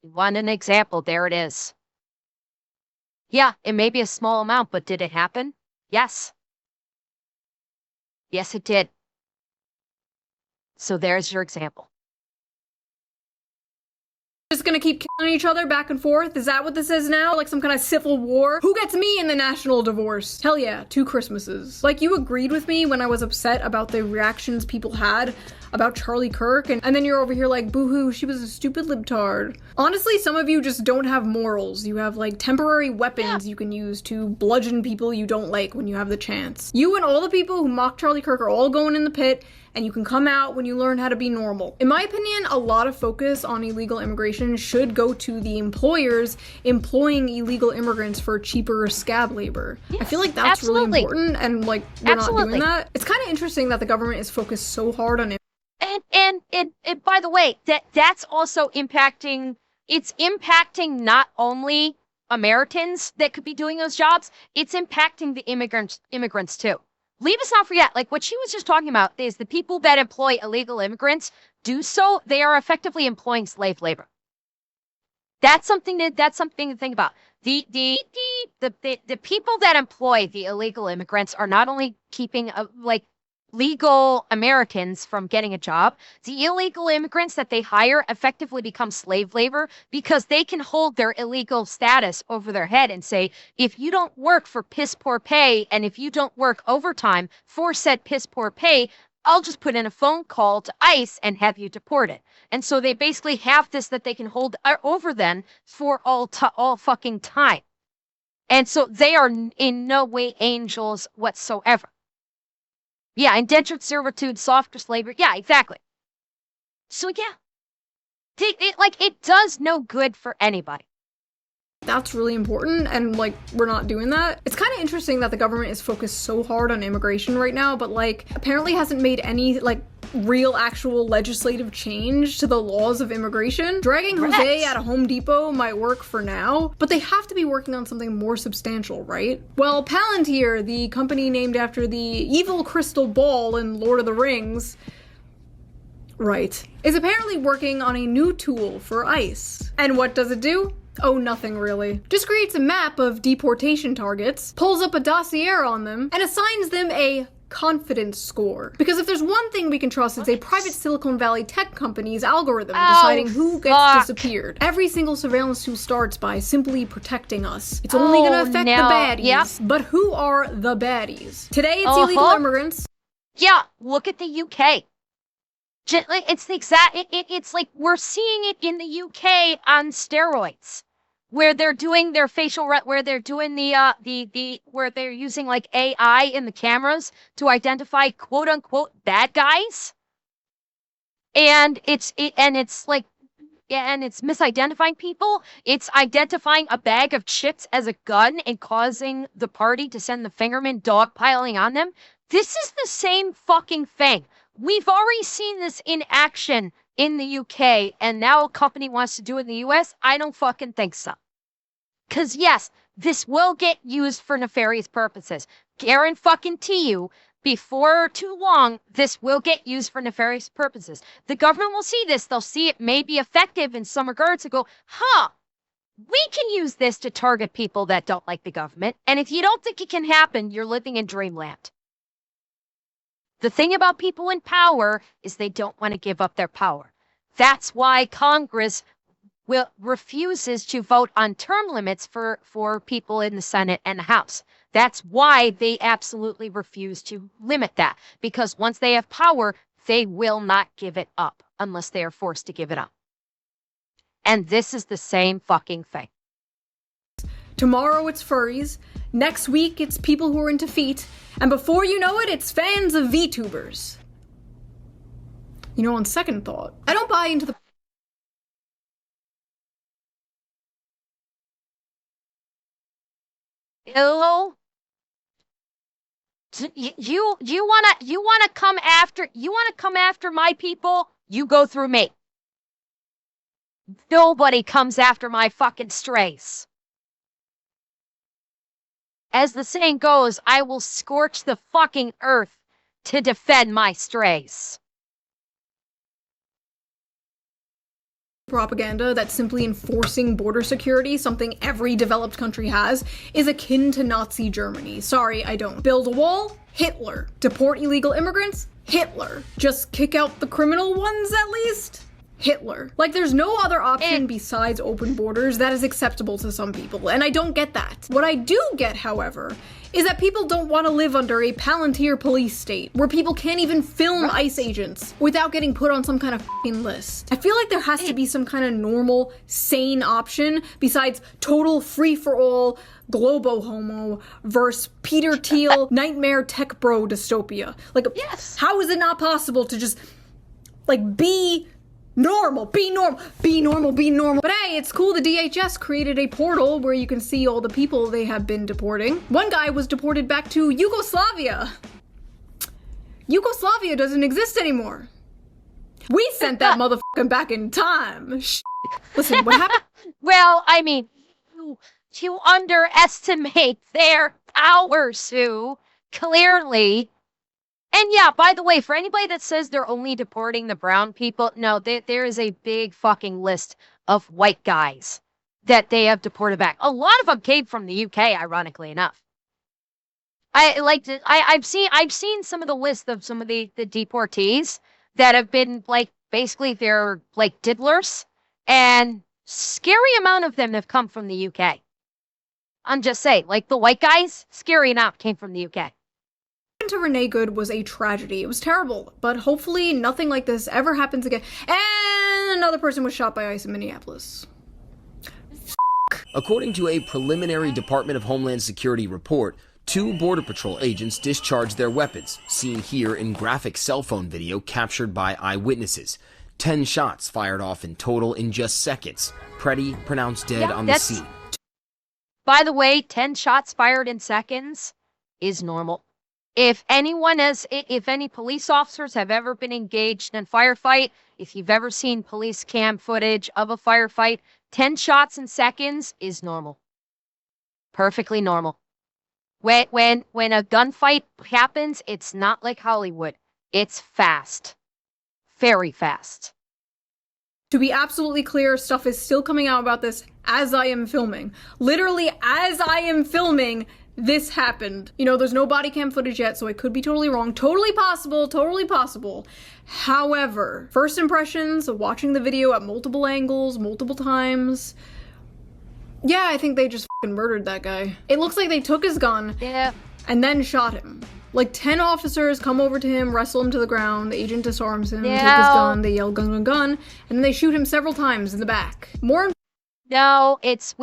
You want an example? There it is. Yeah, it may be a small amount, but did it happen? Yes. Yes, it did. So there's your example. Just gonna keep killing each other back and forth? Is that what this is now? Like some kind of civil war? Who gets me in the national divorce? Hell yeah, 2 Christmases. Like, you agreed with me when I was upset about the reactions people had about Charlie Kirk, and then you're over here like, boo-hoo, she was a stupid libtard. Honestly, some of you just don't have morals. You have like temporary weapons you can use to bludgeon people you don't like when you have the chance. You and all the people who mock Charlie Kirk are all going in the pit, and you can come out when you learn how to be normal. In my opinion, a lot of focus on illegal immigration should go to the employers employing illegal immigrants for cheaper scab labor. Yes, I feel like that's really important, and like, we're not doing that. It's kind of interesting that the government is focused so hard on it. And by the way, that's also impacting, it's impacting not only Americans that could be doing those jobs, it's impacting the immigrants too. Leave us not forget, like what she was just talking about is the people that employ illegal immigrants do so, they are effectively employing slave labor. That's something to think about. The people that employ the illegal immigrants are not only keeping legal Americans from getting a job, the illegal immigrants that they hire effectively become slave labor because they can hold their illegal status over their head and say, if you don't work for piss poor pay and if you don't work overtime for said piss poor pay, I'll just put in a phone call to ICE and have you deported. And so they basically have this that they can hold over them for all fucking time. And so they are in no way angels whatsoever. Yeah, indentured servitude, softer slavery. Yeah, exactly. So yeah, it does no good for anybody. That's really important, and like, we're not doing that. It's kind of interesting that the government is focused so hard on immigration right now, but like, apparently hasn't made any like real actual legislative change to the laws of immigration. Dragging Jose out of Home Depot might work for now, but they have to be working on something more substantial, right? Well, Palantir, the company named after the evil crystal ball in Lord of the Rings, right, is apparently working on a new tool for ICE. And what does it do? Oh, nothing really. Just creates a map of deportation targets, pulls up a dossier on them, and assigns them a confidence score. Because if there's one thing we can trust, it's a private Silicon Valley tech company's algorithm deciding who gets disappeared. Every single surveillance tool starts by simply protecting us. It's only gonna affect the baddies. But who are the baddies? Today it's illegal immigrants. Yeah, look at the UK. It's the exact, it's like we're seeing it in the UK on steroids, where they're doing their where they're doing where they're using like AI in the cameras to identify quote unquote bad guys. And it's misidentifying people. It's identifying a bag of chips as a gun and causing the party to send the fingerman dogpiling on them. This is the same fucking thing. We've already seen this in action in the UK, and now a company wants to do it in the US? I don't fucking think so. Because yes, this will get used for nefarious purposes. Guarantee you, before too long, this will get used for nefarious purposes. The government will see this. They'll see it may be effective in some regards and go, huh, we can use this to target people that don't like the government. And if you don't think it can happen, you're living in dreamland. The thing about people in power is they don't want to give up their power. That's why Congress refuses to vote on term limits for people in the Senate and the House. That's why they absolutely refuse to limit that. Because once they have power, they will not give it up unless they are forced to give it up. And this is the same fucking thing. Tomorrow it's furries. Next week it's people who are into feet. And before you know it, it's fans of VTubers. You know, on second thought, I don't buy into the Hello? You wanna come after my people? You go through me. Nobody comes after my fucking strays. As the saying goes, I will scorch the fucking earth to defend my strays. Propaganda that simply enforcing border security, something every developed country has, is akin to Nazi Germany. Sorry, I don't. Build a wall? Hitler. Deport illegal immigrants? Hitler. Just kick out the criminal ones at least? Hitler. Like, there's no other option besides open borders that is acceptable to some people, and I don't get that. What I do get, however, is that people don't want to live under a Palantir police state, where people can't even film ICE agents without getting put on some kind of f***ing list. I feel like there has to be some kind of normal, sane option besides total free-for-all, globo-homo versus Peter Thiel, nightmare tech bro dystopia. Like, how is it not possible to just, like, be normal. But hey, it's cool the DHS created a portal where you can see all the people they have been deporting. One guy was deported back to Yugoslavia. Yugoslavia doesn't exist anymore. We sent that motherfucker back in time. Listen, what happened? Well, I mean, you underestimate their power, Sue. Clearly. And yeah, by the way, for anybody that says they're only deporting the brown people, no, there is a big fucking list of white guys that they have deported back. A lot of them came from the UK, ironically enough. I've seen some of the list of some of the deportees that have been like, basically they're like diddlers, and scary amount of them have come from the UK. I'm just saying, like the white guys, scary enough came from the UK. To Renee Good was a tragedy. It was terrible, but hopefully nothing like this ever happens again. And another person was shot by ICE in Minneapolis. According to a preliminary Department of Homeland Security report, 2 Border Patrol agents discharged their weapons, seen here in graphic cell phone video captured by eyewitnesses. 10 shots fired off in total in just seconds. Pretty pronounced dead on the scene. By the way, 10 shots fired in seconds is normal. If any police officers have ever been engaged in a firefight, if you've ever seen police cam footage of a firefight, 10 shots in seconds is normal. Perfectly normal. When a gunfight happens, it's not like Hollywood. It's fast. Very fast. To be absolutely clear, stuff is still coming out about this as I am filming. Literally, as I am filming, this happened. You know, there's no body cam footage yet, so I could be totally wrong. Totally possible, totally possible. However, first impressions of watching the video at multiple angles, multiple times, yeah, I think they just fucking murdered that guy. It looks like they took his gun and then shot him. Like 10 officers come over to him, wrestle him to the ground, the agent disarms him, take his gun, they yell gun, gun, gun, and then they shoot him several times in the back. No, it's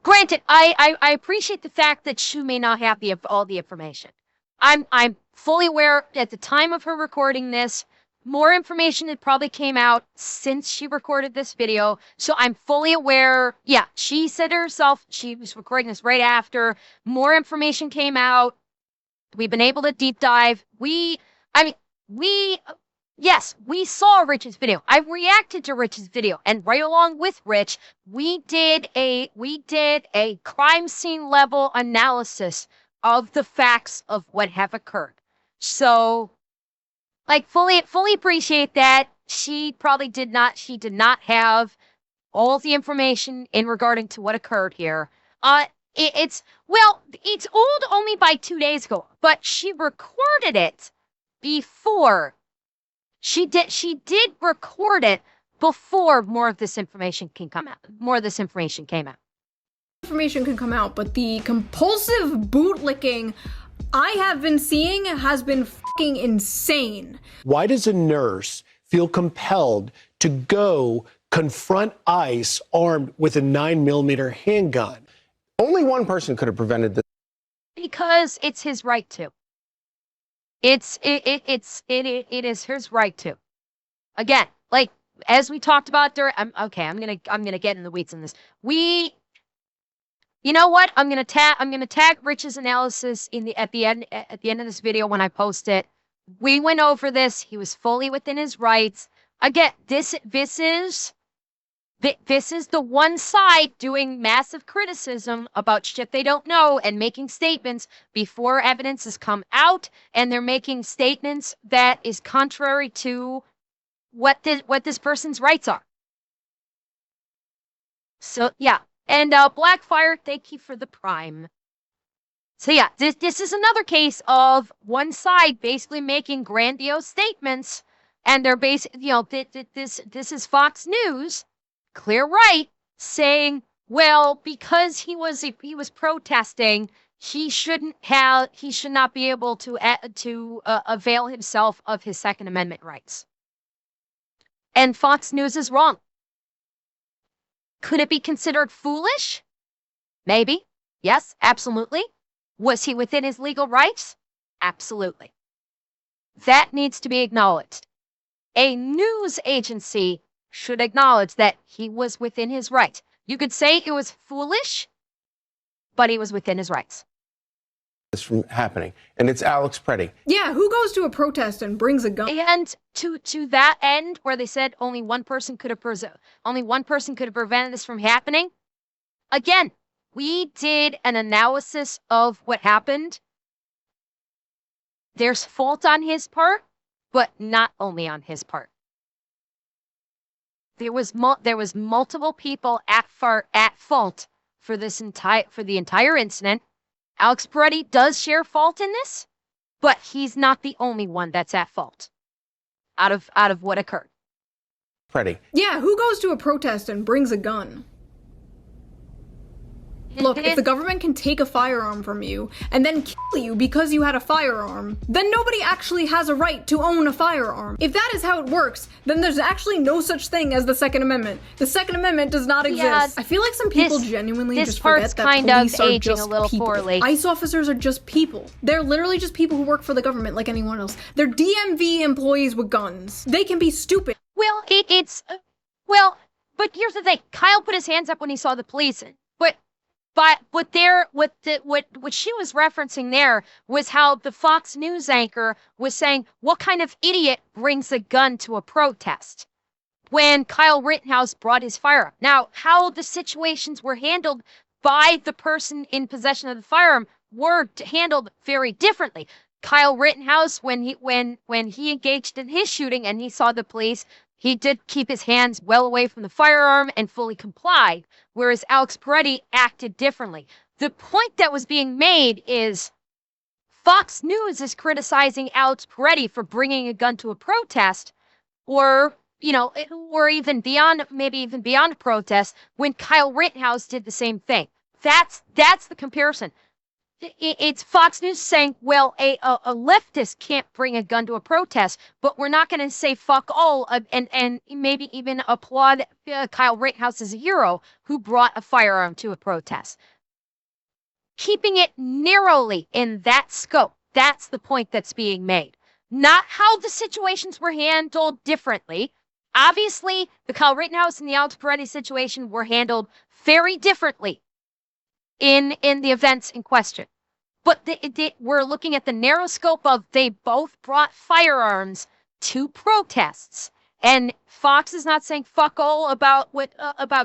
granted, I appreciate the fact that Shue may not have all the information. I'm fully aware at the time of her recording this, more information had probably came out since she recorded this video, so I'm fully aware. Yeah, she said herself she was recording this right after. More information came out. We've been able to deep dive. Yes, we saw Rich's video. I reacted to Rich's video, and right along with Rich, we did a crime scene level analysis of the facts of what have occurred. So, like, fully appreciate that. She did not have all the information in regarding to what occurred here. It's old only by 2 days ago, but she recorded it before. She did record it before more of this information can come out. Information can come out, but the compulsive bootlicking I have been seeing has been fucking insane. Why does a nurse feel compelled to go confront ICE armed with a 9mm handgun? Only one person could have prevented this. Because it's his right to. It is his right to. Again, like as we talked about during. I'm gonna get in the weeds on this. You know what? I'm gonna tag Rich's analysis at the end of this video when I post it. We went over this. He was fully within his rights. Again, this is the one side doing massive criticism about shit they don't know and making statements before evidence has come out, and they're making statements that is contrary to what this person's rights are. So yeah. And Blackfire, thank you for the prime. So yeah, this is another case of one side basically making grandiose statements, and they're basically, this is Fox News, clear right, saying, well, because he was protesting, he should not be able to avail himself of his Second Amendment rights. And Fox News is wrong. Could it be considered foolish? Maybe. Yes, absolutely. Was he within his legal rights? Absolutely. That needs to be acknowledged. A news agency should acknowledge that he was within his rights. You could say it was foolish, but he was within his rights. This from happening, and it's Alex Preddy. Yeah, who goes to a protest and brings a gun? And to that end, where they said only one person could have prevented this from happening. Again, we did an analysis of what happened. There's fault on his part, but not only on his part. There was multiple people at fault for the entire incident. Alex Preddy does share fault in this, but he's not the only one that's at fault out of what occurred. Preddy. Yeah, who goes to a protest and brings a gun? Look, if the government can take a firearm from you and then kill you because you had a firearm, then nobody actually has a right to own a firearm. If that is how it works, then there's actually no such thing as the Second Amendment. The Second Amendment does not exist. Yeah, I feel like some people genuinely just forget that kind police of are aging just a little people. poorly. ICE officers are just people. They're literally just people who work for the government like anyone else. They're DMV employees with guns. They can be stupid. Well, but here's the thing. Kyle put his hands up when he saw the police, but But what she was referencing there was how the Fox News anchor was saying, what kind of idiot brings a gun to a protest? When Kyle Rittenhouse brought his firearm. Now, how the situations were handled by the person in possession of the firearm were handled very differently. Kyle Rittenhouse, when he engaged in his shooting and he saw the police, he did keep his hands well away from the firearm and fully complied, whereas Alex Peretti acted differently. The point that was being made is Fox News is criticizing Alex Peretti for bringing a gun to a protest, or even beyond, maybe even beyond protest, when Kyle Rittenhouse did the same thing. That's the comparison. It's Fox News saying, well, a leftist can't bring a gun to a protest, but we're not going to say fuck all and maybe even applaud Kyle Rittenhouse as a hero who brought a firearm to a protest. Keeping it narrowly in that scope, that's the point that's being made. Not how the situations were handled differently. Obviously, the Kyle Rittenhouse and the Alex Peretti situation were handled very differently in the events in question. But we're looking at the narrow scope of they both brought firearms to protests. And Fox is not saying fuck all about what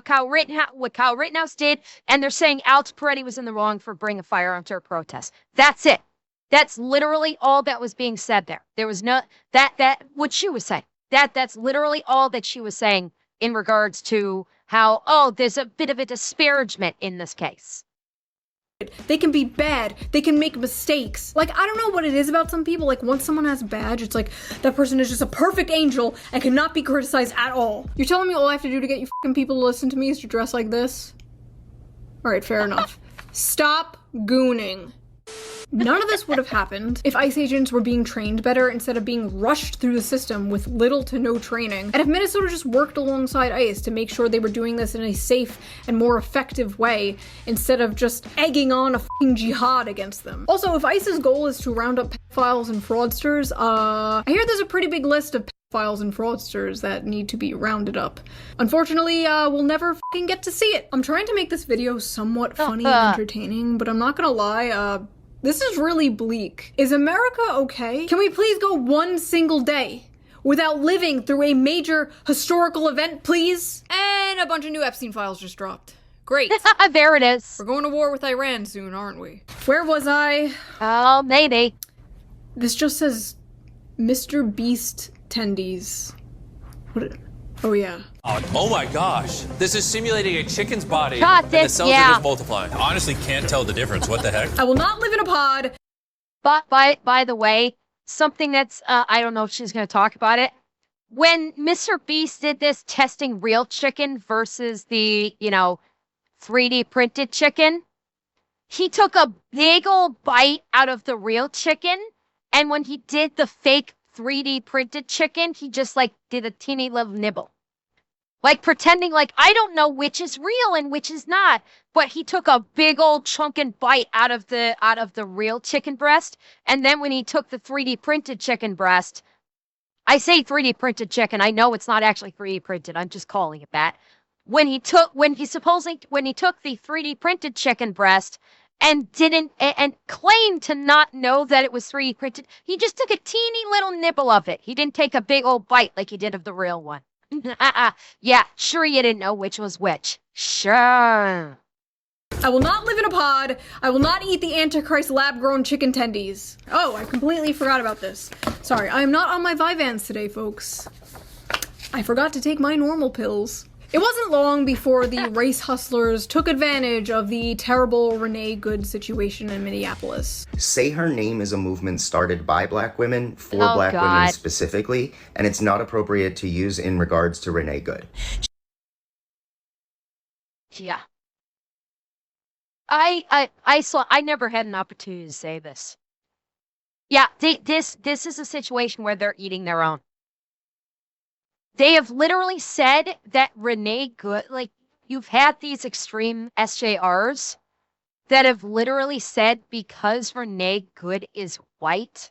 Kyle Rittenhouse did, and they're saying Alex Peretti was in the wrong for bringing a firearm to a protest. That's it. That's literally all that was being said there. There was no that what she was saying. That's literally all that she was saying in regards to how, there's a bit of a disparagement in this case. They can be bad. They can make mistakes. Like, I don't know what it is about some people. Like, once someone has a badge, it's like, that person is just a perfect angel and cannot be criticized at all. You're telling me all I have to do to get you fucking people to listen to me is to dress like this? Alright, fair enough. Stop gooning. None of this would have happened if ICE agents were being trained better instead of being rushed through the system with little to no training. And if Minnesota just worked alongside ICE to make sure they were doing this in a safe and more effective way instead of just egging on a fucking jihad against them. Also, if ICE's goal is to round up pedophiles and fraudsters, I hear there's a pretty big list of pedophiles and fraudsters that need to be rounded up. Unfortunately, we'll never fucking get to see it. I'm trying to make this video somewhat funny and entertaining, but I'm not gonna lie, this is really bleak. Is America okay? Can we please go one single day without living through a major historical event, please? And a bunch of new Epstein files just dropped. Great. There it is. We're going to war with Iran soon, aren't we? Where was I? Oh, maybe. This just says Mr. Beast tendies. What? Oh, yeah. Oh my gosh. This is simulating a chicken's body. God, and the cells are just multiplying. Honestly, can't tell the difference. What the heck? I will not live in a pod. But by the way, something that's, I don't know if she's going to talk about it. When Mr. Beast did this testing real chicken versus the, 3D printed chicken, he took a big old bite out of the real chicken. And when he did the fake 3D printed chicken, he just did a teeny little nibble. Like pretending like, I don't know which is real and which is not. But he took a big old chunkin' bite out of the real chicken breast. And then when he took the 3D printed chicken breast, I say 3D printed chicken, I know it's not actually 3D printed, I'm just calling it that. When he took the 3D printed chicken breast and claimed to not know that it was 3D printed, he just took a teeny little nibble of it. He didn't take a big old bite like he did of the real one. Yeah, sure you didn't know which was which. Sure. I will not live in a pod. I will not eat the Antichrist lab-grown chicken tendies. Oh, I completely forgot about this. Sorry, I am not on my Vyvanse today, folks. I forgot to take my normal pills. It wasn't long before the race hustlers took advantage of the terrible Renee Good situation in Minneapolis. Say Her Name is a movement started by Black women for Black women specifically, and it's not appropriate to use in regards to Renee Good. Yeah. I never had an opportunity to say this. Yeah, this is a situation where they're eating their own. They have literally said that Renee Good, you've had these extreme SJRs that have literally said because Renee Good is white,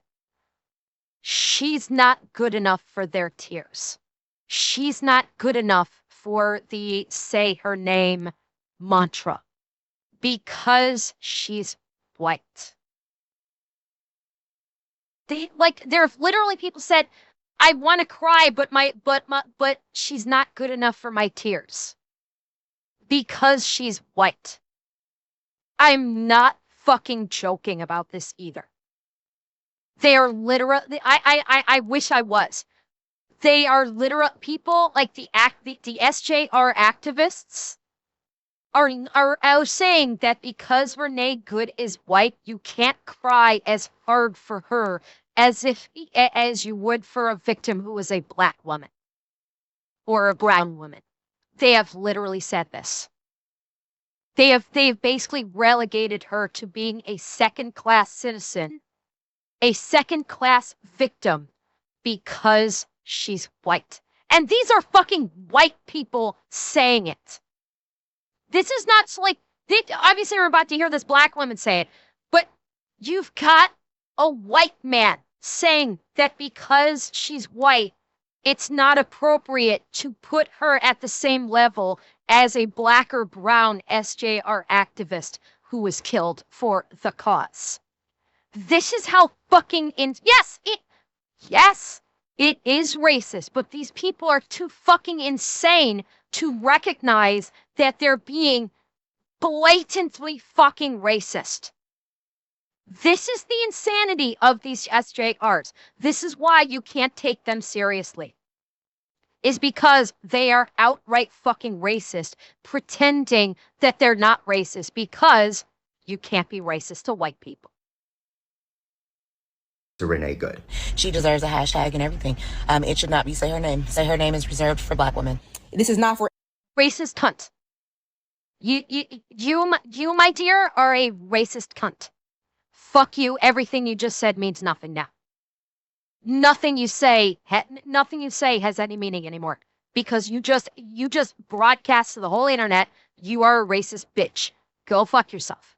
she's not good enough for their tears. She's not good enough for the say her name mantra. because she's white. There are literally people said, I want to cry, but she's not good enough for my tears. Because she's white. I'm not fucking joking about this either. They are literally, I wish I was. They are literal people like the SJR activists are saying that because Renee Good is white, you can't cry as hard for her as you would for a victim who is a black woman or a brown woman. They have literally said this. They've basically relegated her to being a second-class citizen, a second-class victim, because she's white. And these are fucking white people saying it. This is not like, obviously we're about to hear this black woman say it, but you've got a white man saying that because she's white, it's not appropriate to put her at the same level as a black or brown SJR activist who was killed for the cause. This is how fucking yes, it is racist, but these people are too fucking insane to recognize that they're being blatantly fucking racist. This is the insanity of these SJRs. This is why you can't take them seriously. Is because they are outright fucking racist, pretending that they're not racist, because you can't be racist to white people. To Renee Good. She deserves a hashtag and everything. It should not be Say Her Name. Say Her Name is reserved for black women. This is not for racist cunt. You, my dear, are a racist cunt. Fuck you. Everything you just said means nothing now. Nothing you say has any meaning anymore, because you just broadcast to the whole internet you are a racist bitch. Go fuck yourself.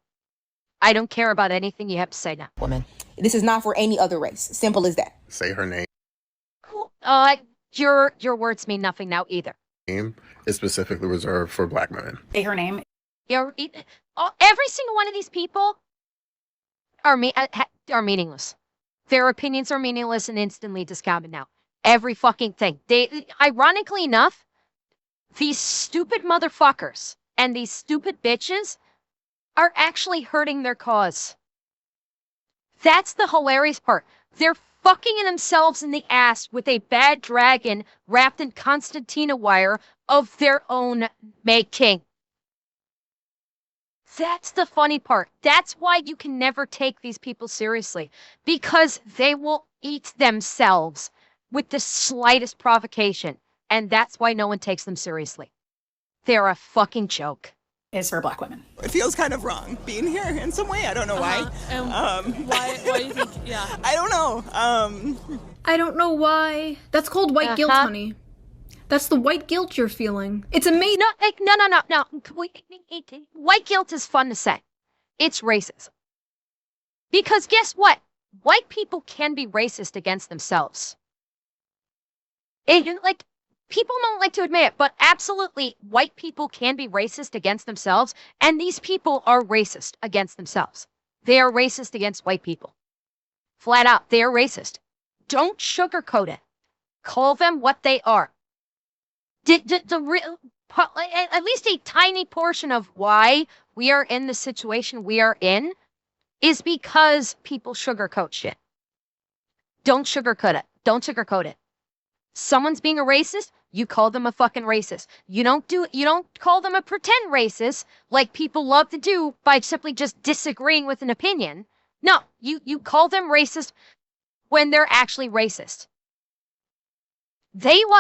I don't care about anything you have to say now. Woman. This is not for any other race. Simple as that. Say Her Name. Cool. Your words mean nothing now either. Name is specifically reserved for black women. Say Her Name. Every single one of these people are meaningless. Their opinions are meaningless and instantly discounted now. Every fucking thing. Ironically enough, these stupid motherfuckers and these stupid bitches are actually hurting their cause. That's the hilarious part. They're fucking themselves in the ass with a bad dragon wrapped in concertina wire of their own making. That's the funny part. That's why you can never take these people seriously, because they will eat themselves with the slightest provocation, and that's why no one takes them seriously. They're a fucking joke. Is for black women. It feels kind of wrong being here in some way. I don't know why. Why do you think? Yeah. I don't know. I don't know why. That's called white guilt, honey. That's the white guilt you're feeling. It's amazing. No. White guilt is fun to say. It's racism. Because guess what? White people can be racist against themselves. People don't like to admit it, but absolutely, white people can be racist against themselves, and these people are racist against themselves. They are racist against white people. Flat out, they are racist. Don't sugarcoat it. Call them what they are. At least a tiny portion of why we are in the situation we are in is because people sugarcoat shit. Don't sugarcoat it. Don't sugarcoat it. Someone's being a racist, you call them a fucking racist. You don't call them a pretend racist like people love to do by simply just disagreeing with an opinion. No, you call them racist when they're actually racist.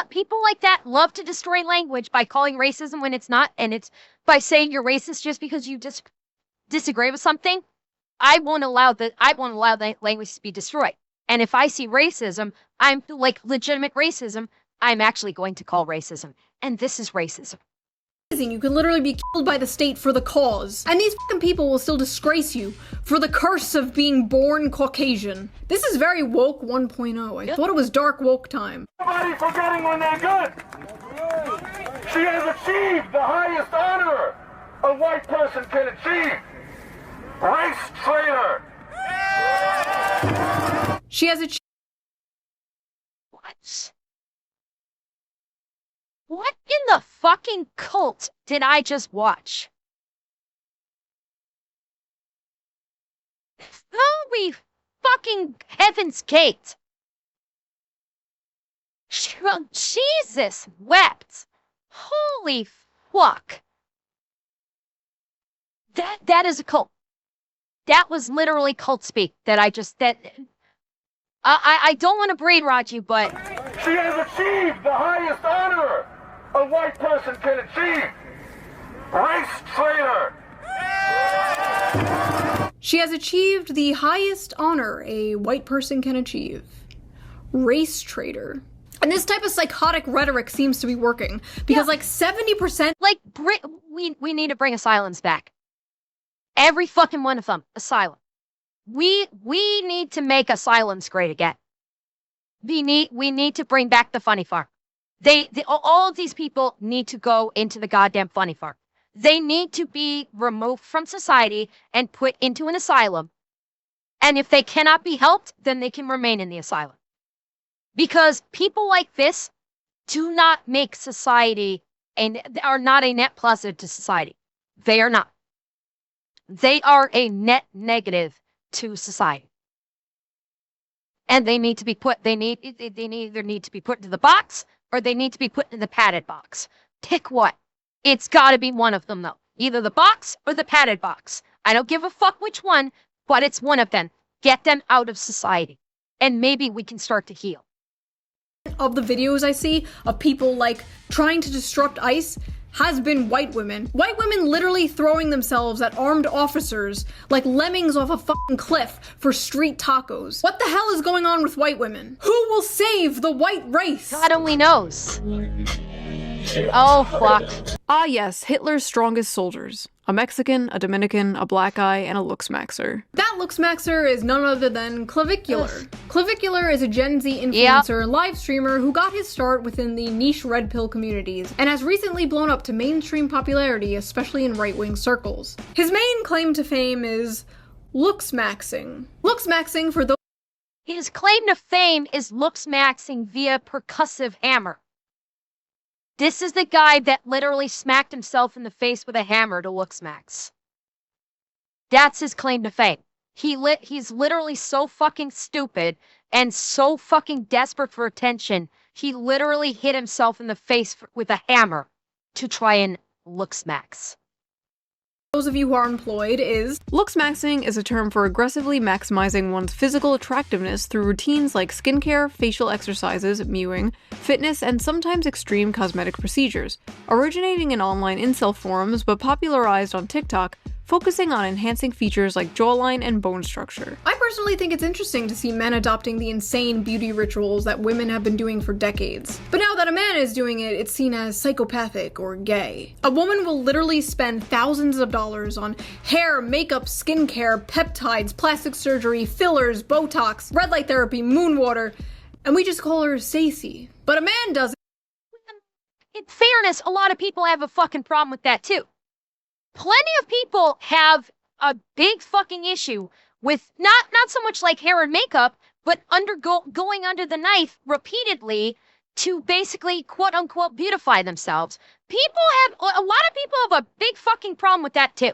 People like that love to destroy language by calling racism when it's not, and it's by saying you're racist just because you disagree with something. I won't allow that language to be destroyed. And if I see racism, I'm like legitimate racism, I'm actually going to call racism. And this is racism. You can literally be killed by the state for the cause. And these fucking people will still disgrace you for the curse of being born Caucasian. This is very woke 1.0. I thought it was dark woke time. Nobody forgetting Renee Good. She has achieved the highest honor a white person can achieve. Race traitor. She has achieved. What in the fucking cult did I just watch? Holy fucking heaven's gate. Jesus wept. Holy fuck. That is a cult. That was literally cult speak that I don't want to braid rot you, but She has achieved the highest honor a white person can achieve. Race traitor. She has achieved the highest honor a white person can achieve. Race traitor. And this type of psychotic rhetoric seems to be working because like 70%, like we need to bring asylums back. Every fucking one of them, asylum. We need to make asylums great again. We need to bring back the funny farm. All of these people need to go into the goddamn funny farm. They need to be removed from society and put into an asylum. And if they cannot be helped, then they can remain in the asylum. Because people like this do not make society and are not a net positive to society. They are not. They are a net negative to society. And they need to be put, they either need to be put into the box or they need to be put in the padded box. Pick what? It's gotta be one of them though. Either the box or the padded box. I don't give a fuck which one, but it's one of them. Get them out of society. And maybe we can start to heal. of the videos I see of people like trying to disrupt ICE has been white women. White women literally throwing themselves at armed officers like lemmings off a fucking cliff for street tacos. What the hell is going on with white women? Who will save the white race? God only knows. Oh, fuck. Ah yes, Hitler's strongest soldiers. A Mexican, a Dominican, a black guy, and a looksmaxer. That looksmaxer is none other than Clavicular. Clavicular is a Gen Z influencer and live streamer who got his start within the niche red pill communities and has recently blown up to mainstream popularity, especially in right-wing circles. His main claim to fame is looksmaxing. Looksmaxing, for those— His claim to fame is looksmaxing via percussive hammer. This is the guy that literally smacked himself in the face with a hammer to looksmax. That's his claim to fame. He's literally so fucking stupid and so fucking desperate for attention, he literally hit himself in the face with a hammer to try and looksmax. Those of you who are employed is— Looksmaxing is a term for aggressively maximizing one's physical attractiveness through routines like skincare, facial exercises, mewing, fitness, and sometimes extreme cosmetic procedures, originating in online incel forums but popularized on TikTok, focusing on enhancing features like jawline and bone structure. I personally think it's interesting to see men adopting the insane beauty rituals that women have been doing for decades. But now that a man is doing it, it's seen as psychopathic or gay. A woman will literally spend thousands of dollars on hair, makeup, skincare, peptides, plastic surgery, fillers, Botox, red light therapy, moon water, and we just call her Stacy. But a man does it. In fairness, a lot of people have a fucking problem with that too. Plenty of people have a big fucking issue with not so much like hair and makeup, but going under the knife repeatedly to basically quote unquote beautify themselves. A lot of people have a big fucking problem with that too.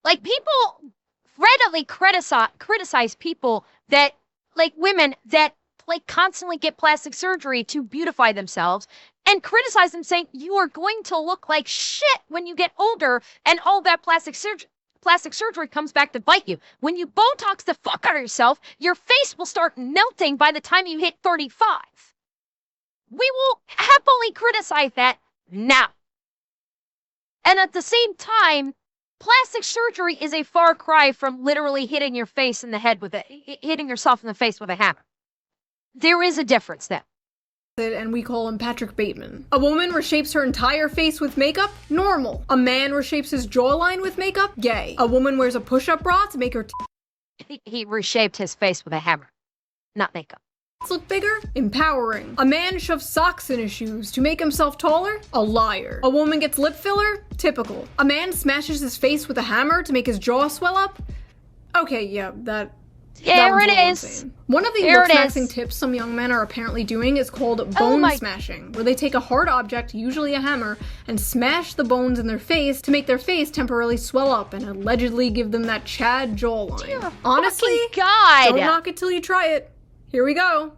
Like, people readily criticize people that, like women that like constantly get plastic surgery to beautify themselves, and criticize them saying, you are going to look like shit when you get older, and all that plastic surgery comes back to bite you. When you Botox the fuck out of yourself, your face will start melting by the time you hit 35. We will happily criticize that now. And at the same time, plastic surgery is a far cry from literally hitting yourself in the face with a hammer. There is a difference there. And we call him Patrick Bateman. A woman reshapes her entire face with makeup? Normal. A man reshapes his jawline with makeup? Gay. A woman wears a push-up bra to make her He reshaped his face with a hammer, not makeup. look bigger? Empowering. A man shoves socks in his shoes to make himself taller? A liar. A woman gets lip filler? Typical. A man smashes his face with a hammer to make his jaw swell up? Okay, yeah, that There one's it a little is. insane. One of the There look it smashing is. tips some young men are apparently doing is called bone smashing, where they take a hard object, usually a hammer, and smash the bones in their face to make their face temporarily swell up and allegedly give them that Chad jawline. Dear Honestly, fucking God. don't knock it till you try it. Here we go.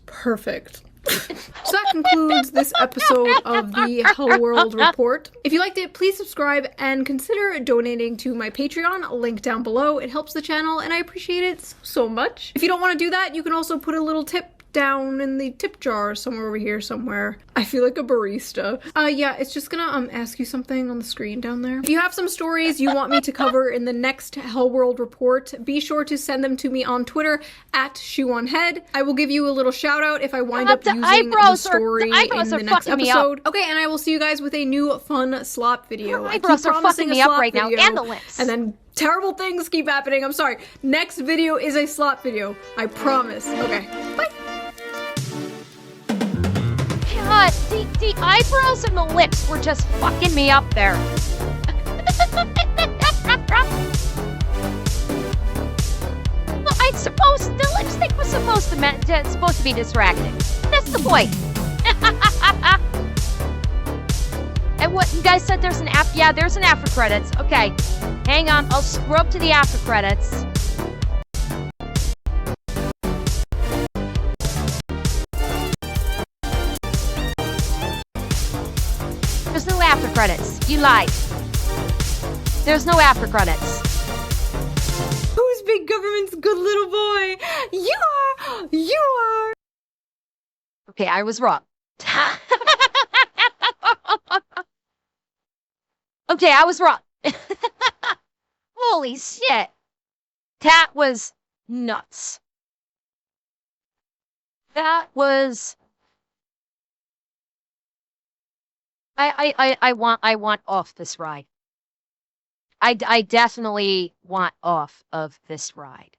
Perfect. So that concludes this episode of the hellworld report. If you liked it, please subscribe and consider donating to my Patreon, link down below. It helps the channel and I appreciate it so much. If you don't want to do that, you can also put a little tip down in the tip jar somewhere over here somewhere. I feel like a barista. Yeah, it's just gonna ask you something on the screen down there. If you have some stories you want me to cover in the next Hellworld report, be sure to send them to me on Twitter at ShoeOnHead. I will give you a little shout out if I wind up using the story in the next episode. Okay, and I will see you guys with a new fun slop video. My eyebrows are fucking me up right now, and the lips. And then terrible things keep happening. I'm sorry. Next video is a slop video. I promise. Okay, bye. God, the eyebrows and the lips were just fucking me up there. Well, I suppose the lipstick was supposed to be distracting. That's the point. And what you guys said? There's an after. Yeah, there's an after credits. Okay, hang on. I'll scrub to the after credits. There's no after credits. You lied. There's no after credits. Who's big government's good little boy? You are! You are! Okay, I was wrong. Okay, I was wrong. Holy shit. That was nuts. That was... I want off this ride. I definitely want off of this ride.